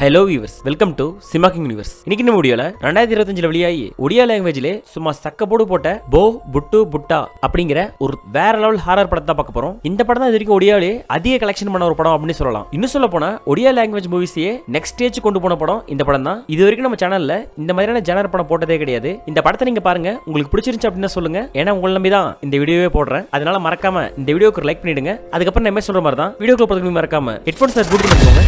Hello viewers, welcome to சிமாக்கிங் universe. இன்னைக்கு நம்ம வீடியோல 2025 வெளியாகி ஒடியா லாங்குவேஜ்ல சும்மா சக்கப்போடு போட்ட போ புட்டு புட்டா அப்படிங்கிற ஒரு வேற லெவல் ஹாரர் படத்தை பார்க்க போறோம். இந்த படம் தான் இது வரைக்கும் ஒடியாவிலே அதிக கலெக்ஷன் பண்ண ஒரு படம் அப்படின்னு சொல்லலாம். இன்னும் சொல்ல போனா ஒடியா லாங்குவேஜ் மூவிஸையே நெக்ஸ்ட் ஸ்டேஜ் கொண்டு போன படம் இந்த படம் தான். இது வரைக்கும் நம்ம சேனல்ல இந்த மாதிரியான ஜானர் படம் போட்டதே கிடையாது. இந்த படத்தை நீங்க பாருங்க, உங்களுக்கு பிடிச்சிருந்துச்சு அப்படின்னு சொல்லுங்க. ஏன்னா உங்களை நம்பி தான் இந்த வீடியோவே போடுறேன். அதனால மறக்காம இந்த வீடியோக்கு லைக் பண்ணிடுங்க. அதுக்கப்புறம் நான் சொல்ற மாதிரி தான் வீடியோக்குள்ள போறதுக்கு மறக்காம ஹெட்ஃபோன்ஸ் போட்டு பண்ணிக்கோங்க.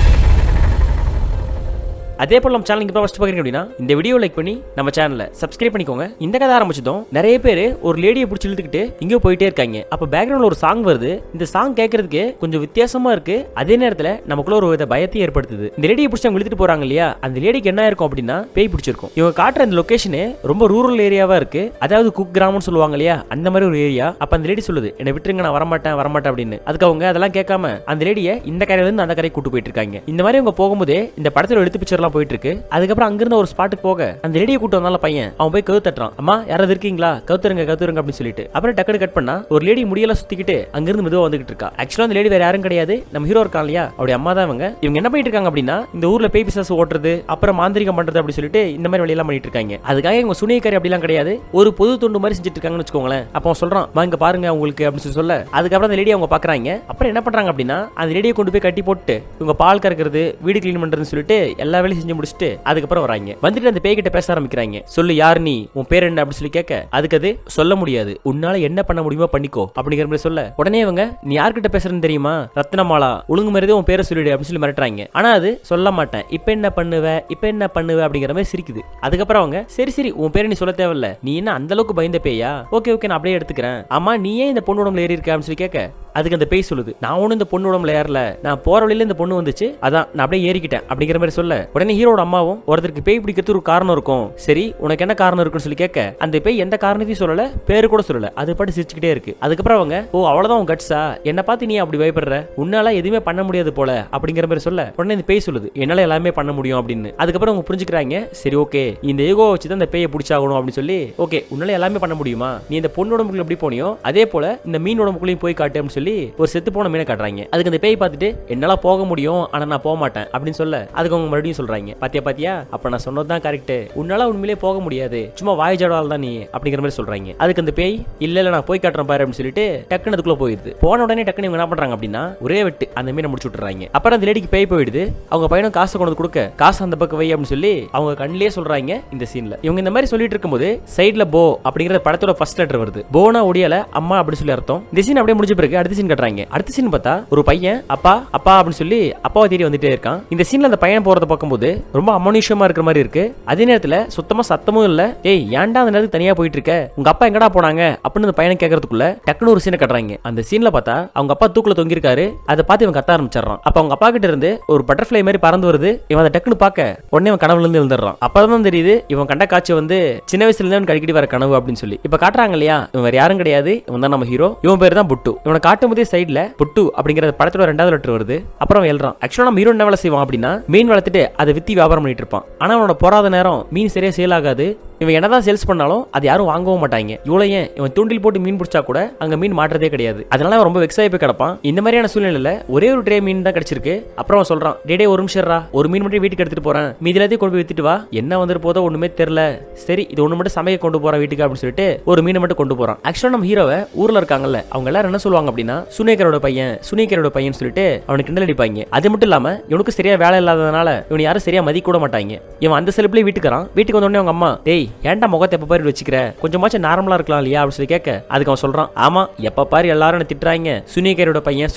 அதே போல நம்ம சேனல் இப்போ ஃபர்ஸ்ட் பார்க்குறீங்க அப்படின்னா இந்த வீடியோ லைக் பண்ணி நம்ம சேனலை சப்ஸ்கிரைப் பண்ணிக்கோங்க. இந்த கதை ஆரம்பிச்சதும் நிறைய பேர் ஒரு லேடியை பிடிச்சி இழுத்துக்கிட்டு இங்கே போயிட்டே இருக்காங்க. அப்போ பேக்ரவுண்ட்ல ஒரு சாங் வருது. இந்த சாங் கேட்கறதுக்கு கொஞ்சம் வித்தியாசமா இருக்கு. அதே நேரத்தில் நமக்குள்ள ஒரு வித பயத்தை ஏற்படுத்துது. இந்த லேடியை பிடிச்சி அவங்க இழுத்துட்டு போறாங்க இல்லையா, அந்த லேடிக்கு என்ன இருக்கும் அப்படின்னா பேய் பிடிச்சிருக்கும். இவங்க காட்டுற இந்த லொகேஷனு ரொம்ப ரூரல் ஏரியாவா இருக்கு. அதாவது குக் கிராமம்னு சொல்லுவாங்க இல்லையா, அந்த மாதிரி ஒரு ஏரியா. அப்ப அந்த லேடி சொல்லுது, என்னை விட்டுருங்க, நான் வரமாட்டேன் அப்படின்னு. அதுக்கு அவங்க அதெல்லாம் கேட்காம அந்த லேடியை இந்த கரையில இருந்து அந்த கரையை கூட்டு போயிட்டு இருக்காங்க. இந்த மாதிரி அவங்க போகும்போதே இந்த படத்துல எடுத்து பிக்சர்லாம் போயிட்டு இருக்கு. அதுக்கப்புறம் அங்கிருந்த ஒரு ஸ்பாட்டுக்கு போக அந்த லேடியை கூட்டு வந்தால பையன் அவன் போய் கவு தட்டுறான். அம்மா யாராவது இருக்கீங்களா, கவுத்துருங்க அப்படின்னு சொல்லிட்டு அப்புறம் டக்கு கட் பண்ணா ஒரு லேடி முடியெல்லாம் சுத்திக்கிட்டு அங்கிருந்து மெதுவா வந்துகிட்டு இருக்கா. ஆக்சுவலா அந்த லேடி வேற யாரும் கிடையாது, நம்ம ஹீரோ இருக்கான் இல்லையா, அவருடைய அம்மா தான். இவங்க என்ன பண்ணிட்டு இருக்காங்க அப்படின்னா இந்த ஊர்ல பேய் பிசாசு ஓட்டுறது அப்புறம் மாந்திரிகம் பண்றது அப்படி சொல்லிட்டு இந்த மாதிரி வேலையெல்லாம் பண்ணிட்டு இருக்காங்க. அதுக்காக இவங்க சுனியக்காரி அப்படிலாம் கிடையாது, ஒரு பொது தொண்டு மாதிரி செஞ்சுட்டு இருக்காங்கன்னு வச்சுக்கோங்களேன். அப்போ அவன் சொல்றான், இங்க பாருங்க உங்களுக்கு அப்படின்னு சொல்ல. அதுக்கப்புறம் அந்த லேடி அவங்க பாக்குறாங்க. அப்புறம் என்ன பண்றாங்க அப்படின்னா அந்த லேடியை கொண்டு போய் கட்டி போட்டு இவங்க பால் கறக்கிறது வீடு கிளீன் பண்றதுன்னு சொல்லிட்டு எல்லா வேலையும் செஞ்சு முடிச்சுட்டு அதுக்கப்புறம் வராங்க. வந்துட்டு அந்த பேய் கிட்ட பேச ஆரம்பிக்கிறாங்க. சொல்லு, யார் நீ, உன் பேர் என்ன அப்படி சொல்லி கேட்க அதுக்கு அது சொல்ல முடியாது, உன்னால என்ன பண்ண முடியுமோ பண்ணிக்கோ அப்படிங்கிற மாதிரி சொல்ல உடனே இவங்க, நீ யார்கிட்ட பேசுறன்னு தெரியுமா, ரத்னமாலா, ஒழுங்கு மாதிரி உன் பேரை சொல்லிடு அப்படின்னு சொல்லி மிரட்டுறாங்க. ஆனா அது சொல்ல மாட்டேன், இப்ப என்ன பண்ணுவ அப்படிங்கிற மாதிரி சிரிக்குது. அதுக்கப்புறம் அவங்க, சரி உன் பேரை நீ சொல்ல தேவையில்ல, நீ என்ன அந்த அளவுக்கு பயந்த பேயா, ஓகே நான் அப்படியே எடுத்துக்கிறேன். ஆமா நீ ஏன் இந்த பொண்ணு உடம்புல ஏறி இருக்க அப்படின்னு சொல்லி கேட்க அதுக்கு அந்த பேய் சொல்லுது, நான் ஒன்னும் இந்த பொண்ணு உடம்புல ஏறல, நான் போற வழியில இந்த பொண்ணு வந்துச்சு, அதான் நான் அப்படியே ஏறிக்கிட்டேன் அப்படிங்கிற மாதிரி சொல்ல உடனே ஹீரோட அம்மாவும், ஒருத்தருக்கு பேய் பிடிக்கிறது ஒரு காரணம் இருக்கும், சரி உனக்கு என்ன காரணம் இருக்குன்னு சொல்லி கேட்க அந்த பேய் எந்த காரணத்தையும் சொல்லல, பேரு கூட சொல்லல, அது பாட்டு சிரிச்சுக்கிட்டே இருக்கு. அதுக்கப்புறம் அவங்க, ஓ அவ்வளவுதான் உன் கட்ஸா, என்ன பார்த்து நீ அப்படி பயப்படுற, உன்னால எதுவுமே பண்ண முடியாது போல அப்படிங்கிற மாதிரி சொல்ல உடனே இந்த பேய் சொல்லுது, என்னால எல்லாமே பண்ண முடியும் அப்படின்னு. அதுக்கப்புறம் அவங்க புரிஞ்சுக்கிறாங்க, சரி ஓகே இந்த ஈகோ வச்சு தான் இந்த பேயை பிடிச்சாகணும் அப்படின்னு சொல்லி, ஓகே உன்னால எல்லாமே பண்ண முடியுமா, நீ இந்த பொண்ணு உடம்புக்குள்ள எப்படி போனியோ அதே போல இந்த மீன் உடம்புக்குள்ளேயும் போய் காட்டு அப்படின்னு சொல்லி ஒரு செத்து போன மீனை காட்டுறாங்க. அதுக்கு அந்த பேய் பார்த்துட்டு, என்னால போக முடியும் ஆனா நான் போக மாட்டேன் அப்படின்னு சொல்ல அதுக்கு அவங்க மறுபடியும் சொல்றாங்க, பாத்தியா அப்ப நான் சொன்னதுதான் கரெக்ட், உன்னால உண்மையிலே போக முடியாது, சும்மா வாய் ஜாடால் தான் நீ அப்படிங்கிற மாதிரி சொல்றாங்க. அதுக்கு அந்த பேய், இல்ல நான் போய் காட்டுறேன் பாரு அப்படின்னு சொல்லிட்டு டக்குன்னு அதுக்குள்ள போயிடுது. போன உடனே டக்குன்னு இவங்க என்ன பண்றாங்க அப்படின்னா ஒரே வெட்டு அந்த மீனை முடிச்சு விட்டுறாங்க. அப்புறம் அந்த லேடிக்கு பேய் போயிடுது. அவங்க பையனும் காசு கொண்டு கொடுக்க, காசு அந்த பக்கம் வை அப்படின்னு சொல்லி அவங்க கண்ணிலே சொல்றாங்க. இந்த சீன்ல இவங்க இந்த மாதிரி சொல்லிட்டு இருக்கும்போது சைட்ல போ அப்படிங்கிற படத்தோட ஃபர்ஸ்ட் லெட்டர் வருது. போனா ஒடியால அம்மா அப்படி சொல்லி அர்த்தம். இந்த சீன் அப்படியே முடிஞ்ச பிறகு அடுத்த சீன் கட்டுறாங்க. அடுத்த சீன் பார்த்தா ஒரு பையன் அப்பா அப்படின்னு சொல்லி அப்பாவை தேடி வந்துட்டே இருக்கான். இந்த சீன்ல அந்த பையன் போறத பார்க்கும்போது ரொம்ப அமானுஷ்யமா இருக்கிற மாதிரி இருக்கு. அதே நேரத்துல சுத்தமா சத்தமும் இல்ல. ஏய் ஏன்டா அந்த நேரத்துக்கு தனியா போயிட்டு இருக்க, உங்க அப்பா எங்கடா போனாங்க அப்படின்னு அந்த பையனை கேட்கறதுக்குள்ள டக்குனு ஒரு சீனை கட்டுறாங்க. அந்த சீன்ல பார்த்தா அவங்க அப்பா தூக்குல தொங்கி இருக்காரு. அதை பார்த்து இவன் கத்த ஆரம்பிச்சிடறான். அப்ப அவங்க அப்பா கிட்ட இருந்து ஒரு பட்டர்ஃபிளை மாதிரி பறந்து வருது. இவன் அதை டக்குனு பார்க்க உடனே அவன் கனவுல இருந்து எழுந்துடுறான். அப்பதான் தெரியுது இவன் கண்ட காட்சி வந்து சின்ன வயசுல இருந்து அடிக்கடி வர கனவு அப்படின்னு சொல்லி. இப்ப காட்டுறாங்க இல்லையா, இவன் வேற யாரும் கிடையாது, இவன் தான் நம்ம ஹீரோ. இவன் பேர் தான் புட்டு. இவனை காட்டும் போதே சைட்ல புட்டு அப்படிங்கிற படத்தோட 2வது லெட்டர் வருது. அப்புறம் எழுறான். ஆக்சுவலா நம்ம ஹீரோ என்ன வேலை செய்வான் அப்படின்னா மீன் வளர்த்துட்டு அதை வித்தி வியாபாரம் பண்ணிட்டு இருப்பான். ஆனா அவனோட போராத நேரம் மீன் சரியா சேல் ஆகாது. இவன் என்னதான் சேல்ஸ் பண்ணாலும் அது யாரும் வாங்கவும் மாட்டாங்க. இவ்வளவு ஏன் இவன் தூண்டில் போட்டு மீன் பிடிச்சா கூட அங்க மீன் மாற்றதே கிடையாது. அதனால அவன் ரொம்ப வெக்ஸாகி போய் கிடப்பான். இந்த மாதிரியான சூழ்நிலையில ஒரே ஒரு ட்ரே மீன் தான் கிடைச்சிருக்கு. அப்புறம் அவன் சொல்றான், டே ஒரு நிமிஷம், ஒரு மீன் மட்டும் வீட்டுக்கு எடுத்துட்டு போறேன், மீதி எல்லாத்தையும் கொண்டு போய் வித்துட்டு வா, என்ன வந்துட்டு போதோ ஒண்ணுமே தெரியல, சரி இது ஒண்ணு மட்டும் சமைக்க கொண்டு போறான் வீட்டுக்கு அப்படின்னு சொல்லிட்டு ஒரு மீனை மட்டும் கொண்டு போறான். ஆக்சுவலா நம்ம ஹீரோவை ஊர்ல இருக்காங்கல்ல அவங்க எல்லாரும் என்ன சொல்லுவாங்க அப்படின்னா சுனியக்கரோட பையன் சொல்லிட்டு அவனுக்கு கிண்டல் அடிப்பாங்க. அது மட்டும் இல்லாம இவனுக்கு சரியா வேலை இல்லாதனால இவன் யாரும் சரியா மதிக்க கூட மாட்டாங்க. இவன் அந்த செலிப்லயே வீட்டுக்கு வந்த உடனே அவங்க அம்மா, டேய் ஏன்டா முகத்தை எப்ப பாரு வச்சுக்கிற, கொஞ்சமாச்சும் நார்மலா இருக்கலாம் இல்லையா அப்படின்னு சொல்லி கேட்க அதுக்கு அவன் சொல்றான், ஆமா எப்ப பாரு எல்லாரும் திட்டுறாங்க சுனியக்கரோட பையன்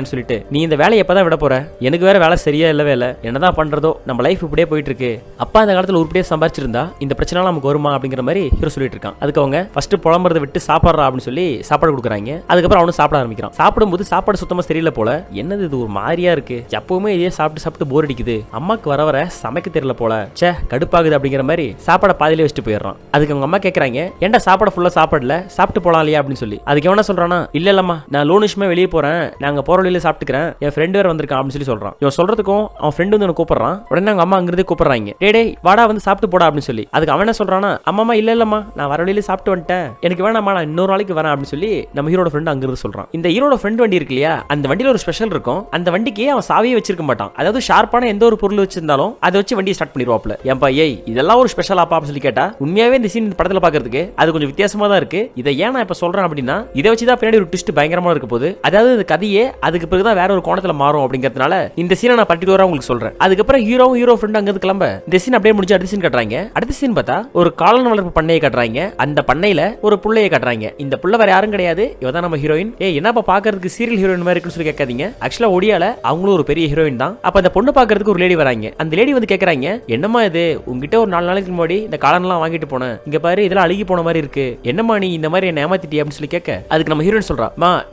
சொல்லிட்டு, நீ இந்த வேலையை எப்பதான் விட போற, எனக்கு வேற வேலை சரியா இல்லவே இல்ல, என்னதான் பண்றதோ நம்ம லைஃப் இப்படியே போயிட்டு இருக்கு, அப்பா அந்த காலத்துல உருப்படியே சம்பாரிச்சிருந்தா இந்த பிரச்சனை நமக்கு வருமா அப்படிங்கிற மாதிரி ஹீரோ சொல்லிட்டு இருக்கான். அதுக்கு அவங்க ஃபர்ஸ்ட் புலம்புறதை விட்டு சாப்பிட்றா அப்படின்னு சொல்லி சாப்பாடு கொடுக்குறாங்க. அதுக்கப்புறம் அவனும் சாப்பிட ஆரம்பிக்கிறான். சாப்பிடும்போது சாப்பாடு சுத்தமா தெரியல போல, என்னது இது ஒரு மாதிரியா இருக்கு, எப்பவுமே இதே சாப்பிட்டு போர் அடிக்குது, அம்மாக்கு வர சமைக்க தெரியல போல, சே கடுப்பாகுது அப்படிங்கிற மாதிரி சாப்பாட பாதியிலே வாயில வச்சுட்டு போயிடுறான். அதுக்கு அவங்க அம்மா கேட்கறாங்க, ஏன்டா சாப்பாடு ஃபுல்லா சாப்பிடல, சாப்பிட்டு போலாம் இல்லையா அப்படின்னு சொல்லி. அதுக்கு எவனா சொல்றானா, இல்லம்மா நான் லோன் விஷயமா வெளியே போறேன், நாங்க போற வழியில சாப்பிட்டுக்கிறேன், என் ஃப்ரெண்ட் வேற வந்திருக்கான் அப்படின்னு சொல்லி சொல்றான். இவன் சொல்றதுக்கும் அவன் ஃப்ரெண்ட் வந்து கூப்பிடுறான். உடனே அவங்க அம்மா அங்கிருந்து கூப்பிடுறாங்க, டேய் வாடா வந்து சாப்பிட்டு போடா அப்படின்னு சொல்லி. அதுக்கு அவன் என்ன சொல்றானா, அம்மா இல்லம்மா நான் வர வழியில சாப்பிட்டு வந்துட்டேன், எனக்கு வேணாமா நான் இன்னொரு நாளைக்கு வரேன் அப்படின்னு சொல்லி நம்ம ஹீரோட ஃப்ரெண்ட் அங்கிருந்து சொல்றான். இந்த ஹீரோட ஃப்ரெண்ட் வண்டி இருக்கு இல்லையா, அந்த வண்டியில ஒரு ஸ்பெஷல் இருக்கும். அந்த வண்டிக்கு அவன் சாவியே வச்சிருக்க மாட்டான். அதாவது ஷார்ப்பான எந்த ஒரு பொருள் வச்சிருந்தாலும் அதை வச்சு வண்டியை ஸ்டார்ட் பண்ணிடுவாப்ல. ஏன்பா ஏய் இதெல்லாம் ஒரு ஸ்பெஷல் ஆப்பா அப்படின்னு சொல்லி கேட்டா, உண்மையாவே இந்த சீன் படத்துல பாக்குறதுக்கு அது கொஞ்சம் வித்தியாசமா தான் இருக்கு. இதை ஏன் நான் இப்ப சொல்றேன் அப்படின்னா, இதை வச்சுதான் பின்னாடி ஒரு ட்விஸ்ட் பயங்கரமா இருக்க போகுது. அதாவது இந்த கதையே அதுக்கு பிறகுதான் வேற ஒரு கோணத்துல மாறும் அப்படிங்கறதுனால இந்த சீனை நான் பர்டிகுலரா உங்களுக்கு சொல்றேன். அதுக்கப்புறம் ஹீரோ ஃப்ரெண்ட் அங்க கிளம்ப இந்த சீன் அப்படியே முடிஞ்சு அடுத்த சீன் காட்டுறாங்க. அடுத்த சீன் பார்த்தா ஒரு காளான் வளர்ப்பு பண்ணையை காட்டுறாங்க. அந்த பண்ணையில ஒரு புள்ளையை காட்டுறாங்க. இந்த புள்ள வேற யாரும் கிடையாது, இவதான் நம்ம ஹீரோயின். என்னப்பா பாக்குறதுக்கு சீரியல் ஹீரோயின் மாதிரி இருக்குன்னு சொல்லி கேட்காதீங்க. ஆக்சுவலா ஒடியால அவங்களும் ஒரு பெரிய ஹீரோயின் தான். அப்ப அந்த பொண்ணு பாக்குறதுக்கு ஒரு லேடி வராங்க. அந்த லேடி வந்து கேக்குறாங்க, என்னமா இது உங்ககிட்ட ஒரு 4 நாளைக்கு முன்னாடி இந்த காளான் எல்லாம் வாங்கிட்டு போனேன், இங்க பாரு இதெல்லாம் அழுகி போன மாதிரி இருக்கு, என்னமா நீ இந்த மாதிரி என்ன ஏமாத்திட்டி அப்படின்னு சொல்லி கேட்க, அதுக்கு நம்ம ஹீரோயின் சொல்றா,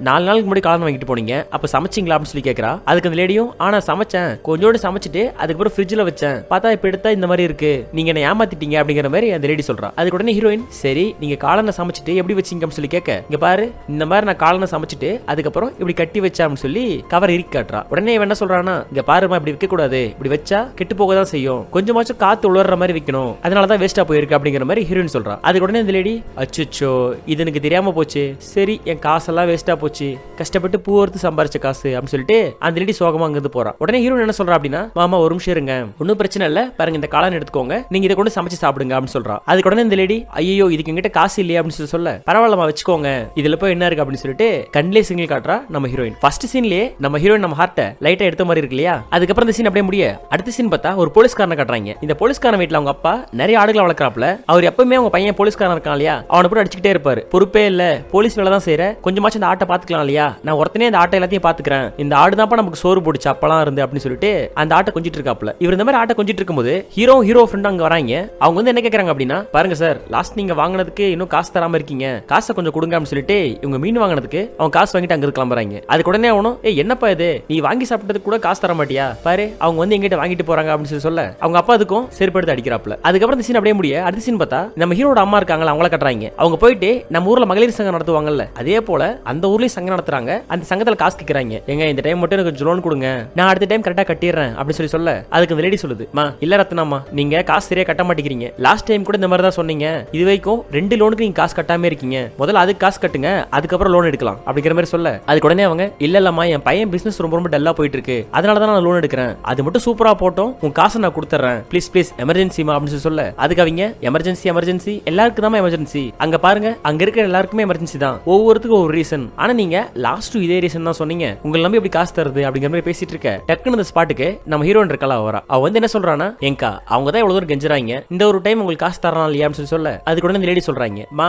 4 நாளுக்கு முன்னாடி காளான் வாங்கிட்டு போனீங்க, அப்ப சமைச்சிங்களா அப்படின்னு சொல்லி கேட்கறா. அதுக்கு அந்த லேடியும், ஆனா சமைச்சேன், கொஞ்சோடு சமைச்சிட்டு அதுக்கப்புறம் ஃப்ரிட்ஜ்ல வச்சேன், பார்த்தா இப்ப எடுத்தா இந்த மாதிரி இருக்கு, நீங்க என்ன ஏமாத்திட்டீங்க அப்படிங்கிற மாதிரி அந்த லேடி சொல்றா. அதுக்கு உடனே ஹீரோயின், சரி நீங்க காளானை சமைச்சிட்டு எப்படி வச்சீங்க அப்படின்னு சொல்லி கேட்க, இங்க பாரு இந்த மாதிரி நான் காளானை சமைச்சிட்டு அதுக்கப்புறம் இப்படி கட்டி வச்சா அப்படின்னு சொல்லி கவர் இறுக்கி காட்டுறா. உடனே என்ன சொல்றானா, இங்க பாருமா இப்படி வைக்க கூடாது, இப்படி வச்சா கெட்டு போக தான் செய்யும், கொஞ்சமாச்சும் காத்து உளர்ற மாதிரி வைக்கணும், அதனாலதான் வேஸ்டா போயிருக்கு அப்படிங்கிற மாதிரி ஹீரோயின் சொல்றா. அதுக்கு உடனே இந்த லேடி, அச்சோ இது எனக்கு தெரியாம போச்சு, சரி என் காசெல்லாம் வேஸ்டா போச்சு, கஷ்டப்பட்டு பூவர்த்து சம்பாரிச்ச காசு அப்படின்னு சொல்லிட்டு அந்த லேடி சோகமா அங்கிருந்து போறா. உடனே ஹீரோயின் என்ன சொல்றா அப்படின்னா, மாமா ஒரு நிமிஷம் இருங்க, ஒன்னும் பிரச்சனை இல்ல, பாருங்க இந்த காளான் எடுத்துக்கோங்க, நீங்க இதை கொண்டு சமைச்சு சாப்பிடுங்க அப்படின்னு சொல்றா. அதுக்கு உடனே இந்த லேடி, ஐயோ இதுக்கு எங்கிட்ட காசு இல்லையா அப்படின்னு சொல்ல, பரவாயில்லமா வச்சுக்கோங்க, இதுல போய் என்ன இருக்கு அப்படின்னு சொல்லிட்டு கண்ணிலே சிங்கிள் காட்டுறா நம்ம ஹீரோயின். ஃபர்ஸ்ட் சீன்லயே நம்ம ஹீரோயின் நம்ம ஹார்ட்டை லைட்டா எடுத்த மாதிரி இருக்கு இல்லையா. அதுக்கப்புறம் இந்த சீன் அப்படியே முடிய அடுத்த சீன் பார்த்தா ஒரு போலீஸ்காரனை காட்டுறாங்க. இந்த போலீஸ்காரன் வீட்டுல அவங்க அப்பா நிறைய ஆடுகளை வளர்க்கறாப்ல. அவர் எப்பவுமே அவங்க பையன் போலீஸ்காரன் இருக்கான் இல்லையா, அவனை போட்டு அடிச்சுக்கிட்டே இருப்பாரு. பொறுப்பே இல்ல, போலீஸ் வேலை தான் செய்யற, கொஞ்சமாச்சும் இந்த ஆட்டை பாத்துக்கலாம் இல்லையா, நான் ஒருத்தனே இந்த ஆட்டை எல்லாத்தையும் பாத்துக்கிறேன், இந்த ஆடு தான்ப்பா நமக்கு சோறு போடுச்சு அப்பெல்லாம் இருந்து அப்படின்னு சொல்லிட்டு அந்த ஆட்டை கொஞ்சிட்டு இருக்காப்ல. இவர் இந்த மாதிரி ஆட்டை கொஞ்சிட்டு இருக்கும்போது ஹீரோ ஃப்ரெண்ட் அங்க வராங்க. அவங்க வந்து என்ன கேக்குறாங்க அப்படின்னா, பாருங்க சார் லாஸ்ட் நீங்க வாங்கினதுக்கு இன்னும் காசு தராம இருக்கீங்க, காசை கொஞ்சம் கொடுங்க அப்படின்னு சொல்லிட்டு இவங்க மீன் வாங்கினதுக்கு அவங்க காசு வாங்கிட்டு அங்க கிளம்புறாங்க. அதுக்கு உடனே அவனும், என்னப்பா இது நீ வாங்கி சாப்பிட்டதுக்கு கூட காசு தர மாட்டியா, பாரு அவங்க வந்து எங்கிட்ட வாங்கிட்டு போறாங்க அப்படின்னு சொல்ல அவங்க அப்பா அதுக்கும் செருப்படுத்து அடிக்கிறாப்ல. அதுக்கப்புறம் இந்த சீன் அப்படியே முடிய அடுத்த சீன் பார்த்தா நம்ம ஹீரோட அம்மா இருக்காங்களா அவங்கள கட்டுறாங்க. அவங்க போயிட்டு நம்ம ஊர்ல மகளிர் சங்கம் நடத்துவாங்கல்ல, அதே போல அந்த ஊர்லயும் சங்கம் நடத்துறாங்க. அந்த சங்கத்துல காசு கேக்குறாங்க, எங்க இந்த டைம் மட்டும் எனக்கு லோன் கொடுங்க, நான் அடுத்த டைம் கரெக்டா கட்டிடுறேன் அப்படின்னு சொல்ல அதுக்கு அந்த லேடி சொல்லுது, இல்ல ரத்னாமா நீங்க காசு சரியா கட்ட மாட்டேங்கிறீங்க, லாஸ்ட் டைம் கூட இந்த மாதிரி தான் சொன்னீங்க, இது வரைக்கும் 2 லோனுக்கு நீங்க காசு கட்டாம இருக்கீங்க, முதல்ல அதுக்கு காசு கட்டுங்க அதுக்கப்புறம் லோன் எடுக்கலாம் அப்படிங்கிற மாதிரி சொல்ல அதுக்கு உடனே அவங்க, இல்லம்மா என் பையன் பிசினஸ் ரொம்ப ரொம்ப டல்லா போயிட்டு இருக்கு, அதனாலதான் நான் லோன் எடுக்கிறேன், அது மட்டும் சூப்பரா போட்டோம், உன் காசை நான் கொடுத்துறேன், ப்ளீஸ் எமர்ஜென்சிமா அப்படின்னு சொல்ல அதுக்கு அவங்க, எமர்ஜென்சி எல்லாருக்கும் தான் எமர்ஜென்சி, அங்க பாருங்க அங்க இருக்கிற எல்லாருக்குமே எமர்ஜென்சி தான், ஒவ்வொருத்துக்கும் ஒரு ரீசன், ஆனா நீங்க லாஸ்ட் இதே ரீசன் தான் சொன்னீங்க, உங்களை நம்பி எப்படி காசு தருது அப்படிங்கிற மாதிரி பேசிட்டு இருக்க டக்குனு இந்த ஸ்பாட்டுக்கு நம்ம ஹீரோயின் இருக்கல வரா. அவ வந்து என்ன சொல்றானா, ஏங்கா அவங்க தான் இவ்வளவு தூரம் கெஞ்சுறாங்க, இந்த ஒரு டைம் உங்களுக்கு காசு தரலாம் இல்லையா அப்படின்னு சொல்ல அதுக்கு உடனே இந்த லேடி சொல்றாங்க,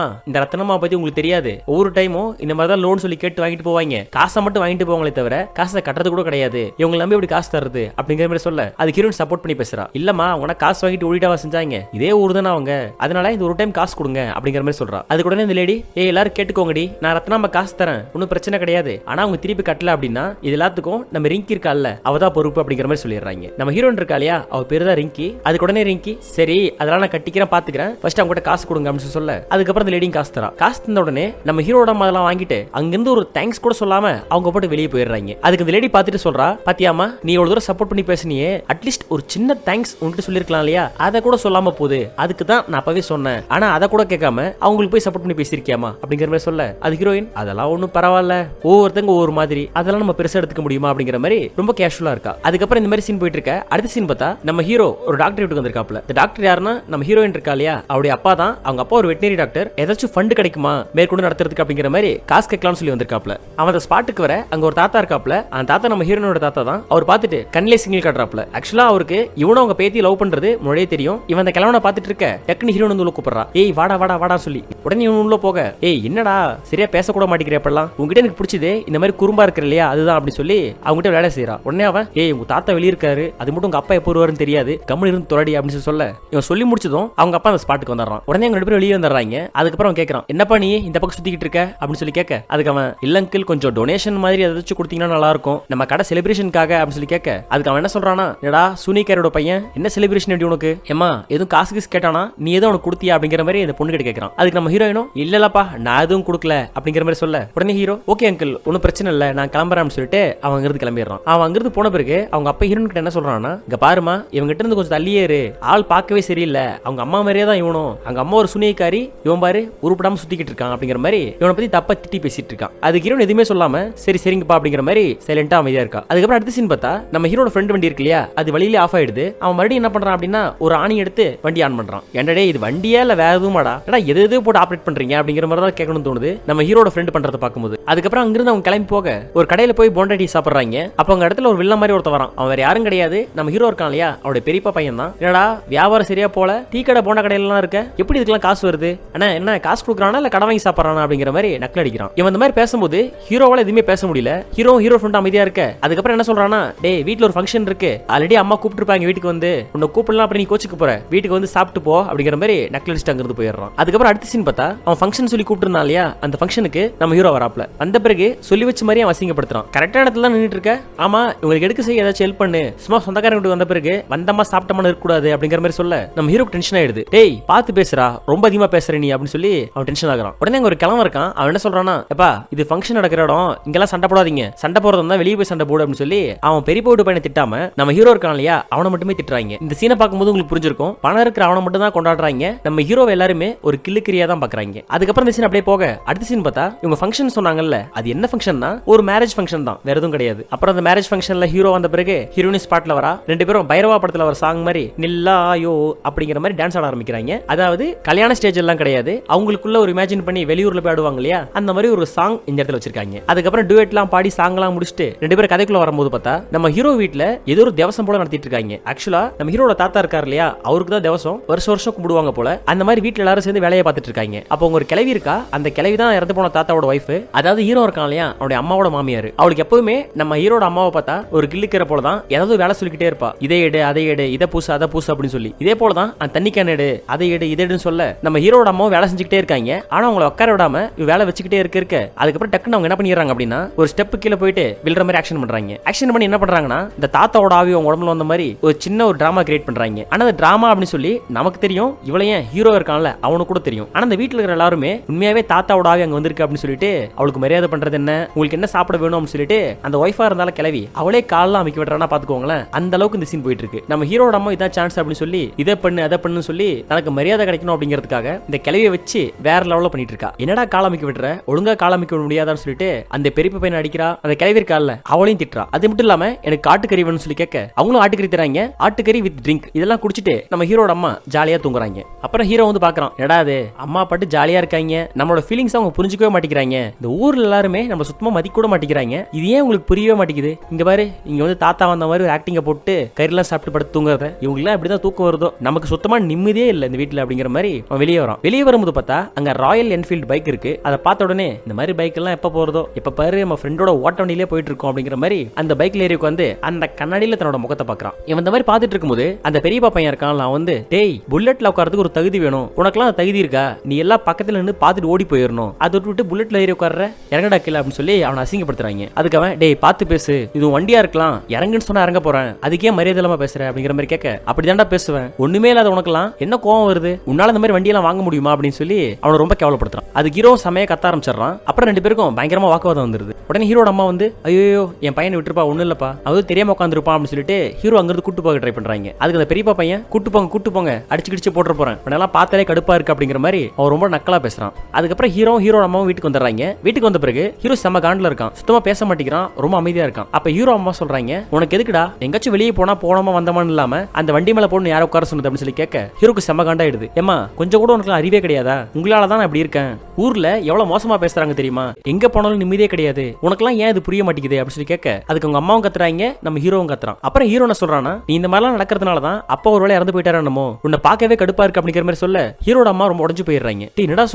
இந்த ரத்னமா பத்தி உங்களுக்கு தெரியாது, ஒவ்வொரு டைமும் இந்த மாதிரி தான் லோன் சொல்லி கேட்டு வாங்கிட்டு போவாங்க, காசை மட்டும் வாங்கிட்டு போவாங்களே தவிர காசை கட்டுறது கூட கிடையாது, இவங்களை நம்பி எப்படி காசு தருது அப்படிங்கிற மாதிரி சொல்ல அது ஹீரோயின் சப்போர்ட் பண்ணி பேசுறா. இல்லம்மா அவங்க காசு வாங்கிட்டு ஓடிட்டாவா செஞ்சாங்க, இதே ஊர் தானே அவங்க, அதனால இந்த ஒரு டைம் காசு கொடுங்க அப்படிங்கிற மாதிரி சொல்றா. அதுக்கு உடனே இந்த லேடி, எல்லாரும் கேட்டுக்கோங்கடி, நான் ரத்னாமா காசு தரேன், ஒன்னும் பிரச்சனை கிடையாது, ஆனா அவங்க திருப்பி கட்டல அப்படின்னா இது எல்லாத்துக்கும் நம்ம ரிங்கி இருக்கால அவதான் பொறுப்பு அப்படிங்கிற மாதிரி சொல்லிடுறாங்க. நம்ம ஹீரோயின் இருக்கா இல்லையா அவ பேரு தான் ரிங்கி. அதுக்கு உடனே ரிங்கி, சரி அதெல்லாம் நான் கட்டிக்கிறேன் பாத்துக்கிறேன், ஃபர்ஸ்ட் அவங்க கிட்ட காசு கொடுங்க அப்படின்னு சொல்ல அதுக்கப்புறம் இந்த லேடியும் காசு தரா. காசு தந்த உடனே நம்ம ஹீரோட அதெல்லாம் வாங்கிட்டு அங்கிருந்து ஒரு தேங்க்ஸ் கூட சொல்லாம அவங்க போட்டு வெளியே போயிடுறாங்க. அதுக்கு இந்த லேடி பாத்துட்டு சொல்றா, பாத்தியாமா நீ இவ்வளவு தூரம் சப்போர்ட் பண்ணி பேசினியே, அட்லீஸ்ட் ஒரு சின்ன தேங்க்ஸ் உன்கிட்ட சொல்லிருக்கலாம் இல்லையா, அதை கூட சொல்லாம போகுது, அதுக்கு தான் நான் அப்பவே சொன்னேன், ஆனா அதை கூட கேட்காம அவங்களுக்கு போய் சப்போர்ட் பண்ணி பேசிருக்கியாமா அப்படிங்கிற மாதிரி சொல்ல அது ஹீரோயின், அதெல்லாம் ஒன்னும் பரவாயில்ல, ஒவ்வொருத்தங்க ஒவ்வொரு மாதிரி, அதெல்லாம் நம்ம பெருசா எடுத்துக்க முடியுமா அப்படிங்கிற மாதிரி ரொம்ப கேஷுவலா இருக்கா. அதுக்கப்புறம் இந்த மாதிரி சீன் போயிட்டு இருக்க அடுத்த சீன் பார்த்தா நம்ம ஹீரோ ஒரு டாக்டர் வீட்டுக்கு வந்திருக்காப்ல. இந்த டாக்டர் யாருன்னா நம்ம ஹீரோயின் இருக்கா இல்லையா அவருடைய அப்பா தான். அவங்க அப்பா ஒரு வெட்டினரி டாக்டர், ஏதாச்சும் ஃபண்ட் கிடைக்குமா மேற்கொண்டு நடத்துறதுக்கு அப்படிங்கிற மாதிரி காசு கேட்கலாம்னு சொல்லி வந்திருக்காப்ல. அவன் அந்த ஸ்பாட்டுக்கு வர அங்க ஒரு தாத்தா இருக்காப்ல, அந்த தாத்தா நம்ம ஹீரோனோட தாத்தா தான். அவர் பார்த்துட்டு கண்ணிலே சிங்கிள் காட்டுறாப்ல. ஆக்சுவலா அவருக்கு இவனும் அவங்க பேத்தி லவ் பண்றது முன்னாடியே தெரியும். இவன் அந்த கிழவனை பார்த்துட்டு இருக்க டக்குனு ஹீரோன் வந்து உள்ள கூப்பிடுறா, ஏய் வாடா வாடா வாடா சொல்லி. உடனே இவன் உள்ள போக, ஏய் என்னடா சரியா பேசக்கூட மாட்டேங்கிறப்பெல்லாம், உங்ககிட்ட எனக்கு பிடிச்சது இந்த மாதிரி குறும்பா இருக்கிற இல்லையா அதுதான் அப்படி சொல்லி அவங்ககிட்ட வேலை செய்யறா. உடனே அவன், ஏய் உங்க தாத்தா வெளியிருக்காரு, அது மட்டும் உங்க அப்பா எப்போ வருவாருன்னு தெரியாது, கம்முனு இருந்து தொரடி அப்படின்னு சொல்ல இவன் சொல்லி முடிச்சதும் அவங்க அப்பா அந்த ஸ்பாட்டுக்கு வந்துடுறான். உடனே அவங்க 2 பேரும் வெளியே வந்துடுறாங்க. அதுக்கப்புறம் அவன் கேட்கறான், என்னப்பா நீ இந்த பக்கம் சுத்திக்கிட்டு இருக்க அப்படின்னு சொல்லி கேட்க அதுக்கு அவன், இல்ல அங்கிள் கொஞ்சம் டொனேஷன் மாதிரி ஏதாச்சும் கொடுத்தீங்கன்னா நல்லா இருக்கும், நம்ம கடை செலிப்ரேஷனுக்காக அப்படின்னு சொல்லி கேட்க அதுக்கு அவன் என்ன சொல்றானா, என்னடா சுனிகாரோட பையன் என்ன செலிப்ரேஷன் எப்படி உனக்கு, ஏமா எதுவும் காசு கேட்டானா கேக்குறானா, நீ ஏதோ உனக்கு கொடுத்தியா அப்படிங்கிற மாதிரி இந்த பொண்ணு கிட்ட கேக்குறான். அதுக்கு நம்ம ஹீரோயினும் இல்லப்பா நான் எதுவும் கொடுக்கல அப்படிங்கிற மாதிரி சொல்ல, உடனே ஹீரோ ஓகே அங்கிள் ஒன்னும் பிரச்சனை இல்ல நான் கிளம்புறேன்னு சொல்லிட்டு அவன் அங்கிருந்து கிளம்பிடுறான். அவன் அங்கிருந்து போன பிறகு அவங்க அப்பா ஹீரோயின் கிட்ட என்ன சொல்றான்னா, இங்க பாருமா இவங்க கிட்ட இருந்து கொஞ்சம் தள்ளியே இரு, ஆள் பார்க்கவே சரியில்லை, அவங்க அம்மா மாதிரியே தான் இவனும், அவங்க அம்மா ஒரு சுனியக்காரி, இவன் பாரு உருப்படாம சுத்திக்கிட்டு இருக்கான் அப்படிங்கிற மாதிரி இவனை பத்தி தப்பா திட்டி பேசிட்டு இருக்கான். அதுக்கு ஹீரோயின் எதுவுமே சொல்லாம சரி சரிங்கப்பா அப்படிங்கிற மாதிரி சைலண்டா அமைதியா இருக்கா. அதுக்கப்புறம் அடுத்த சீன் பார்த்தா நம்ம ஹீரோட ஃப்ரெண்ட் வண்டி இருக்கு இல்லையா, அது வழியிலே ஆஃப் ஆயிடுது. அவன் மறுபடியும் என்ன பண்றான் அப்படின்னா ஒரு ஆணி எடுத்து வண்டி ஆன் பண்றான். என்னடே இது வண்டியா இல்ல வேற எதுவுமாடா, ஏன்னா எது போட்டு ஆப்ரேட் பண்றீங்க அப்படிங்கிற மாதிரி தான் கேட்கணும்னு தோணுது நம்ம ஹீரோட ஃப்ரெண்ட் பண்றத பார்க்கும்போது. அதுக்கப்புறம் அங்கிருந்து அவங்க கிளம்பி போக ஒரு கடையில போய் போண்டா டீ சாப்பிடுறாங்க. அப்ப அவங்க இடத்துல ஒரு வில்ல மாதிரி ஒருத்த வரான். அவன் வேற யாரும் கிடையாது, நம்ம ஹீரோ இருக்கான் இல்லையா அவருடைய பெரியப்பா பையன் தான். என்னடா வியாபாரம் சரியா போல, டீ கடை போண்டா கடையிலாம் இருக்க, எப்படி இதுக்கெல்லாம் காசு வருது, ஆனா என்ன காசு கொடுக்குறானா இல்ல கடை வாங்கி சாப்பிட்றானா அப்படிங்கிற மாதிரி நக்கல் அடிக்கிறான். இவன் இந்த மாதிரி பேசும்போது ஹீரோவால எதுவுமே பேச முடியல. ஹீரோ ஃப்ரெண்ட் அமைதியா இருக்க. அதுக்கப்புறம் என்ன சொல்றானா, டே வீட்டுல ஒரு ஃபங்க்ஷன் இருக்கு, ஆல்ரெடி அம்மா கூப்பிட்டுருப்பாங்க வீட்டுக்கு வந்து, உன்னை கூப்பிடலாம் அப்புறம் நீ கோச்சுக்கு போற, வீட்டுக்கு வந்து சாப்பிட்டு போ அப்படிங்கிற மாதிரி நக்கல் அடிச்சுட்டு அங்கிருந்து போயிடுறான். அதுக்கப்புறம் அடுத்த சீன் பார்த்தா அவன் ஃபங்க்ஷன் சொல்லி கூப்பிட்டுருந்தான் இல்லையா, அந்த ஃபங்க்ஷனுக்கு நம்ம ஹீரோ வராப்ல. அந்த பிறகு சொல்லி வச்ச மாதிரி அவன் அசிங்கப்படுத்துறான். கரெக்டான இடத்துல தான் நின்றுட்டு இருக்க, ஆமா உங்களுக்கு எடுக்க செய்ய ஏதாச்சும் ஹெல்ப் பண்ணு, சும்மா சொந்தக்காரங்க வந்த பிறகு வந்தமா சாப்பிட்டமான இருக்க கூடாது அப்படிங்கிற மாதிரி சொல்ல நம்ம ஹீரோக்கு டென்ஷன் ஆயிடுது. டேய் பார்த்து பேசுறா, ரொம்ப அதிகமா பேசுற நீ அப்படின்னு சொல்லி அவன் டென்ஷன் ஆகுறான். உடனே அங்க ஒரு கிழவன் இருக்கான். அவன் என்ன சொல்றானா, எப்பா இது ஃபங்க்ஷன் நடக்கிற இடம், இங்கெல்லாம் சண்டை போடாதீங்க, சண்டை போறதா வெளியே போய் சண்டை போடு அப்படின்னு சொல்லி அவன் பெரிய போட்டு பையனை திட்டாம நம்ம ஹீரோ இருக்கான் இல்லையா அவனை மட்டுமே திட்டுறாங்க. இந்த சீனை பார்க்கும்போது உங்களுக்கு புரிஞ்சிருக்கும், பணம் இருக்கிற அவனை மட்டும் தான் கொண்டாடுறாங்க, நம்ம ஹீரோ எல்லாருமே ஒரு கில்லுக்கிரியா தான் பாக்குறாங்க. அதுக்கப்புறம் இந்த சீன் அப்படியே போக அடுத்த சீன் பார்த்தா இவங்க ஃபங்க்ஷன் சொன்னாங்கல்ல, அது என்ன ஃபங்க்ஷன்னா ஒரு மேரேஜ் ஃபங்க்ஷன் தான், வேற எதுவும் கிடையாது. அப்புறம் அந்த மேரேஜ் ஃபங்க்ஷன்ல ஹீரோ வந்த பிறகு ஹீரோயின் ஸ்பாட்ல வரா, ரெண்டு பேரும் பைரவா படத்துல வர சாங் மாதிரி நில்லாயோ அப்படிங்கிற மாதிரி டான்ஸ் ஆட ஆரம்பிக்கிறாங்க. அதாவது கல்யாண ஸ்டேஜ் எல்லாம் கிடையாது, அவங்களுக்குள்ள ஒரு இமேஜின் பண்ணி வெளியூர்ல போய் ஆடுவாங்க இல்லையா, அந்த மாதிரி ஒரு சாங் இந்த இடத்துல வச்சிருக்காங்க. அதுக்கப்புறம் டுயட்லாம் பாடி சாங் எல்லாம் முடிச்சுட்டு ரெண்டு பேரும் கதைக்குள்ள வரும்போது பார்த்தா நம்ம ஹீரோ வீட்டுல ஏதோ ஒரு தேவசம் போல நடத்திட்டு இருக்காங்க. ஆக்சுவலா நம்ம ஹீரோட தாத்தா இருக்காரு இல்லையா, அவருக்கு தான் தேவசம் வருஷம் கும்பிடுவாங்க போல. அந்த மாதிரி வீட்டுல எல்லாரும் சேர்ந்து வேலையை பார்த்துட்டு இருக்காங்க. அப்போ ஒரு கிளவி இருக்கா, அந்த கிளவி தான் இறந்து போன தாத்தாவோட வைஃப், அதாவது ஹீரோ இருக்கான் இல்லையா அவருடைய அம்மாவோட மாமியார். அவளுக்கு எப்பவுமே நம்ம ஹீரோட அம்மாவை பார்த்தா ஒரு கில்லுக்கிற போல தான் ஏதாவது வேலை சொல்லிக்கிட்டே இருப்பா, இதை எடு அதை எடு, இதை பூசு அதை பூசு அப்படின்னு சொல்லி. இதே போல தான் அந்த தண்ணி கேன் எடு அதை எடு இதை எடுன்னு சொல்ல நம்ம ஹீரோட அம்மாவும் வேலை செஞ்சுக்கிட்டே இருக்காங்க. ஆனா அவங்களை உட்கார விடாம வேலை வச்சுக்கிட்டே இருக்க அதுக்கப்புறம் டக்குன்னு அவங்க என்ன பண்ணிடுறாங்க அப்படின்னா ஒரு ஸ்டெப் கீழே போயிட்டு வில்ற மாதிரி ஆக்ஷன் பண்றாங்க. ஆக்ஷன் பண்ணி என்ன பண்றாங்கன்னா இந்த தாத்தாவோட ஆவி அவங்க உடம்புல வந்த மாதிரி ஒரு சின்ன ஒரு டிராமா கிரியேட் பண்றாங்க. ஆனா அந்த டிராமா அப்படின்னு சொல்லி நமக்கு தெரியும், இவளை ஏன் ஹீரோ இருக்கான்ல அவனுக்கு கூட தெரியும். ஆனா அந்த வீட்டுல இருக்கிற எல்லாருமே உண்மையாவே தாத்தாவோட ஆவி அங்க வந்திருக்கு அப்படின்னு சொல்லிட்டு அவளுக்கு மரியாதை பண்றது என்ன, உங்களுக்கு என்ன சாப்பிட வேணும் அப்படின்னு சொல்லிட்டு அந்த ஒய்ஃபா இருந்தாலும் கிளவி அவளே காலில் அமைக்க விடுறானா பாத்துக்கோங்களேன். அந்த அளவுக்கு இந்த சீன் போயிட்டு இருக்கு. நம்ம ஹீரோட அம்மா இதான் சான்ஸ் அப்படின்னு சொல்லி இதை பண்ணு அதை பண்ணு சொல்லி தனக்கு மரியாதை கிடைக்கணும் அப்படிங்கிறதுக்காக இந்த கிளவியை வச்சு வேற லெவல்ல பண்ணிட்டு இருக்கா. என்னடா கால் அமைக்க விடுற, ஒழுங்கா கால் அமைக்க முடியாதான்னு சொல்லிட்டு அந்த பெரிய பையனை அடிக்கிறா. அந்த கிளவி இருக்கால அவளையும் திட்டுறா. அது மட்டும் இல்லாம எனக்கு ஆட்டுக்கறி வேணும்னு சொல்லி கேட்க அவங்களும் ஆட்டுக்கறி தராங்க, ஆட்டுக்கறி வித் ட்ரிங்க் இதெல்லாம் குடிச்சிட்டு நம்ம ஹீரோட அம்மா ஜாலியா தூங்குறாங்க. அப்புறம் ஹீரோ வந்து பாக்குறான், எடா அது அம்மா பாட்டு ஜாலியா இருக்காங்க, நம்மளோட ஃபீலிங்ஸ் அவங்க புரிஞ்சுக்கவே மாட்டேங்கிறாங்க, இந்த ஊர்ல எல்லாருமே நம்ம சுத்தமா மதிக்க கூட மாட்டேங்கிறாங்க, இது ஏன் உங்களுக்கு புரியவே மாட்டேங்குது, இங்க பாரு இங்க வந்து தாத்தா வந்த மாதிரி ஒரு ஆக்டிங்க போட்டு கறிலாம் சாப்பிட்டு படுத்து தூங்குறத, இவங்க எல்லாம் இப்படிதான் தூக்கம் வருதோ, நமக்கு சுத்தமா நிம்மதியே இல்லை இந்த வீட்டுல அப்படிங்கிற மாதிரி அவன் வெளியே வரான். வெளியே வரும்போது பார்த்தா அங்க ராயல் என்ஃபீல்டு பைக் இருக்கு. அதை பார்த்த உடனே இந்த மாதிரி பைக் எல்லாம் எப்ப போறதோ, எப்ப பாரு நம்ம ஃப்ரெண்டோட ஓட்ட வண்டியிலே போயிட்டு இருக்கோம் அப்படிங்கிற மாதிரி அந்த பைக்ல ஏறி வந்து அந்த கண்ணாடியில தன்னோட முகத்தை பாக்குறான். இவன் இந்த மாதிரி பார்த்துட்டு இருக்கும்போது அந்த பெரிய பையன் இருக்கான், அவன் வந்து டேய் புல்லட்ல உட்காரதுக்கு ஒரு தகுதி வேணும், உனக்கெல்லாம் அந்த தகுதி இருக்கா, நீ எல்லாம் பக்கத்துல நின்று பார்த்துட்டு ஓடி போயிடணும், அதை விட்டு புல்லட்ல ஏறி உட்கார இறங்கடா கீழே அப்படின்னு சொல்லி அவனை அசிங்கப்படுத்துறாங்க. அதுக்கு அவன் டேய் பார்த்து பேசு, இது வண்டியா இருக்கலாம், இறங்குன்னு சொன்னா இறங்க போறேன், அதுக்கே மரியாதை இல்லாம பேசுற அப்படிங்கிற மாதிரி கேட்க அப்படிதான்டா பேசுவேன், ஒண்ணுமே இல்லாத உனக்கெல்லாம் என்ன கோவம் வருது, உன்னால இந்த மாதிரி வண்டியெல்லாம் வாங்க முடியுமா அப்படின்னு சொல்லி அவனை ரொம்ப கேவலப்படுத்துறான். அது ஹீரோ சமய கத்த ஆரம்பிச்சிடறான். அப்புறம் ரெண்டு பேருக்கும் பயங்கரமா வாக்குவாதம் வந்துருது. உடனே ஹீரோட அம்மா வந்து ஐயோ என் பையனை விட்டுருப்பா, ஒண்ணு இல்லப்பா அது தெரியாம உட்காந்துருப்பான் அப்படின்னு சொல்லிட்டு ஹீரோ அங்கிருந்து கூட்டு போக ட்ரை பண்றாங்க. அதுக்கு அந்த பெரியப்பா பையன் கூட்டு போங்க அடிச்சு கிடிச்சு போட்டு போறேன், உடனெல்லாம் பார்த்தாலே கடுப்பா இருக்கு அப்படிங்கிற மாதிரி அவன் ரொம்ப நக்கலா பேசுறான். அதுக்கப்புறம் ஹீரோட அம்மாவும் வீட்டுக்கு வந்துடுறாங்க. வீட்டுக்கு வந்த பிறகு ஹீரோ செம்ம காண்டில் இருக்கான், சுத்தமா பேச மாட்டேங்கிறான், ரொம்ப அமைதியா இருக்கான். அப்ப ஹீரோ அம்மா சொல்றாங்க, உனக்கு எதுக்குடா எங்காச்சும் வெளியே போனோமா வந்தமான்னு இல்லாம அந்த வண்டி மேல போன்னு யாரை உட்கார சொன்னது அப்படின்னு சொல்லி கேட்க ஹீரோக்கு செம்ம காண்டாயிடுது. ஏமா கொஞ்சம் கூட உனக்கு அறிவே கிடையாதா, உங்களால தான் நான் இப்படி இருக்கேன், ஊர்ல எவ்வளவு மோசமா பேசுறாங்க தெரியுமா, எங்க போனாலும் நிம்மதியே கிடையாது, உனக்கெல்லாம் ஏன் இது புரிய மாட்டேங்குது அப்படின்னு சொல்லி கேட்க அதுக்கு உங்க அம்மாவும் கத்துறாங்க, நம்ம ஹீரோவும் கத்துறான். அப்புறம் ஹீரோ என்ன சொல்றானா, நீ இந்த மாதிரிலாம் நடக்கிறதுனால தான் அப்பா ஒரு வேளை இறந்து போயிட்டாரோ என்னமோ, உன்னை பார்க்கவே கடுப்பா இருக்கு அப்படிங்கிற மாதிரி சொல்ல ஹீரோட அம்மா ரொம்ப உடஞ்சு போயிடுறாங்க. என்னடா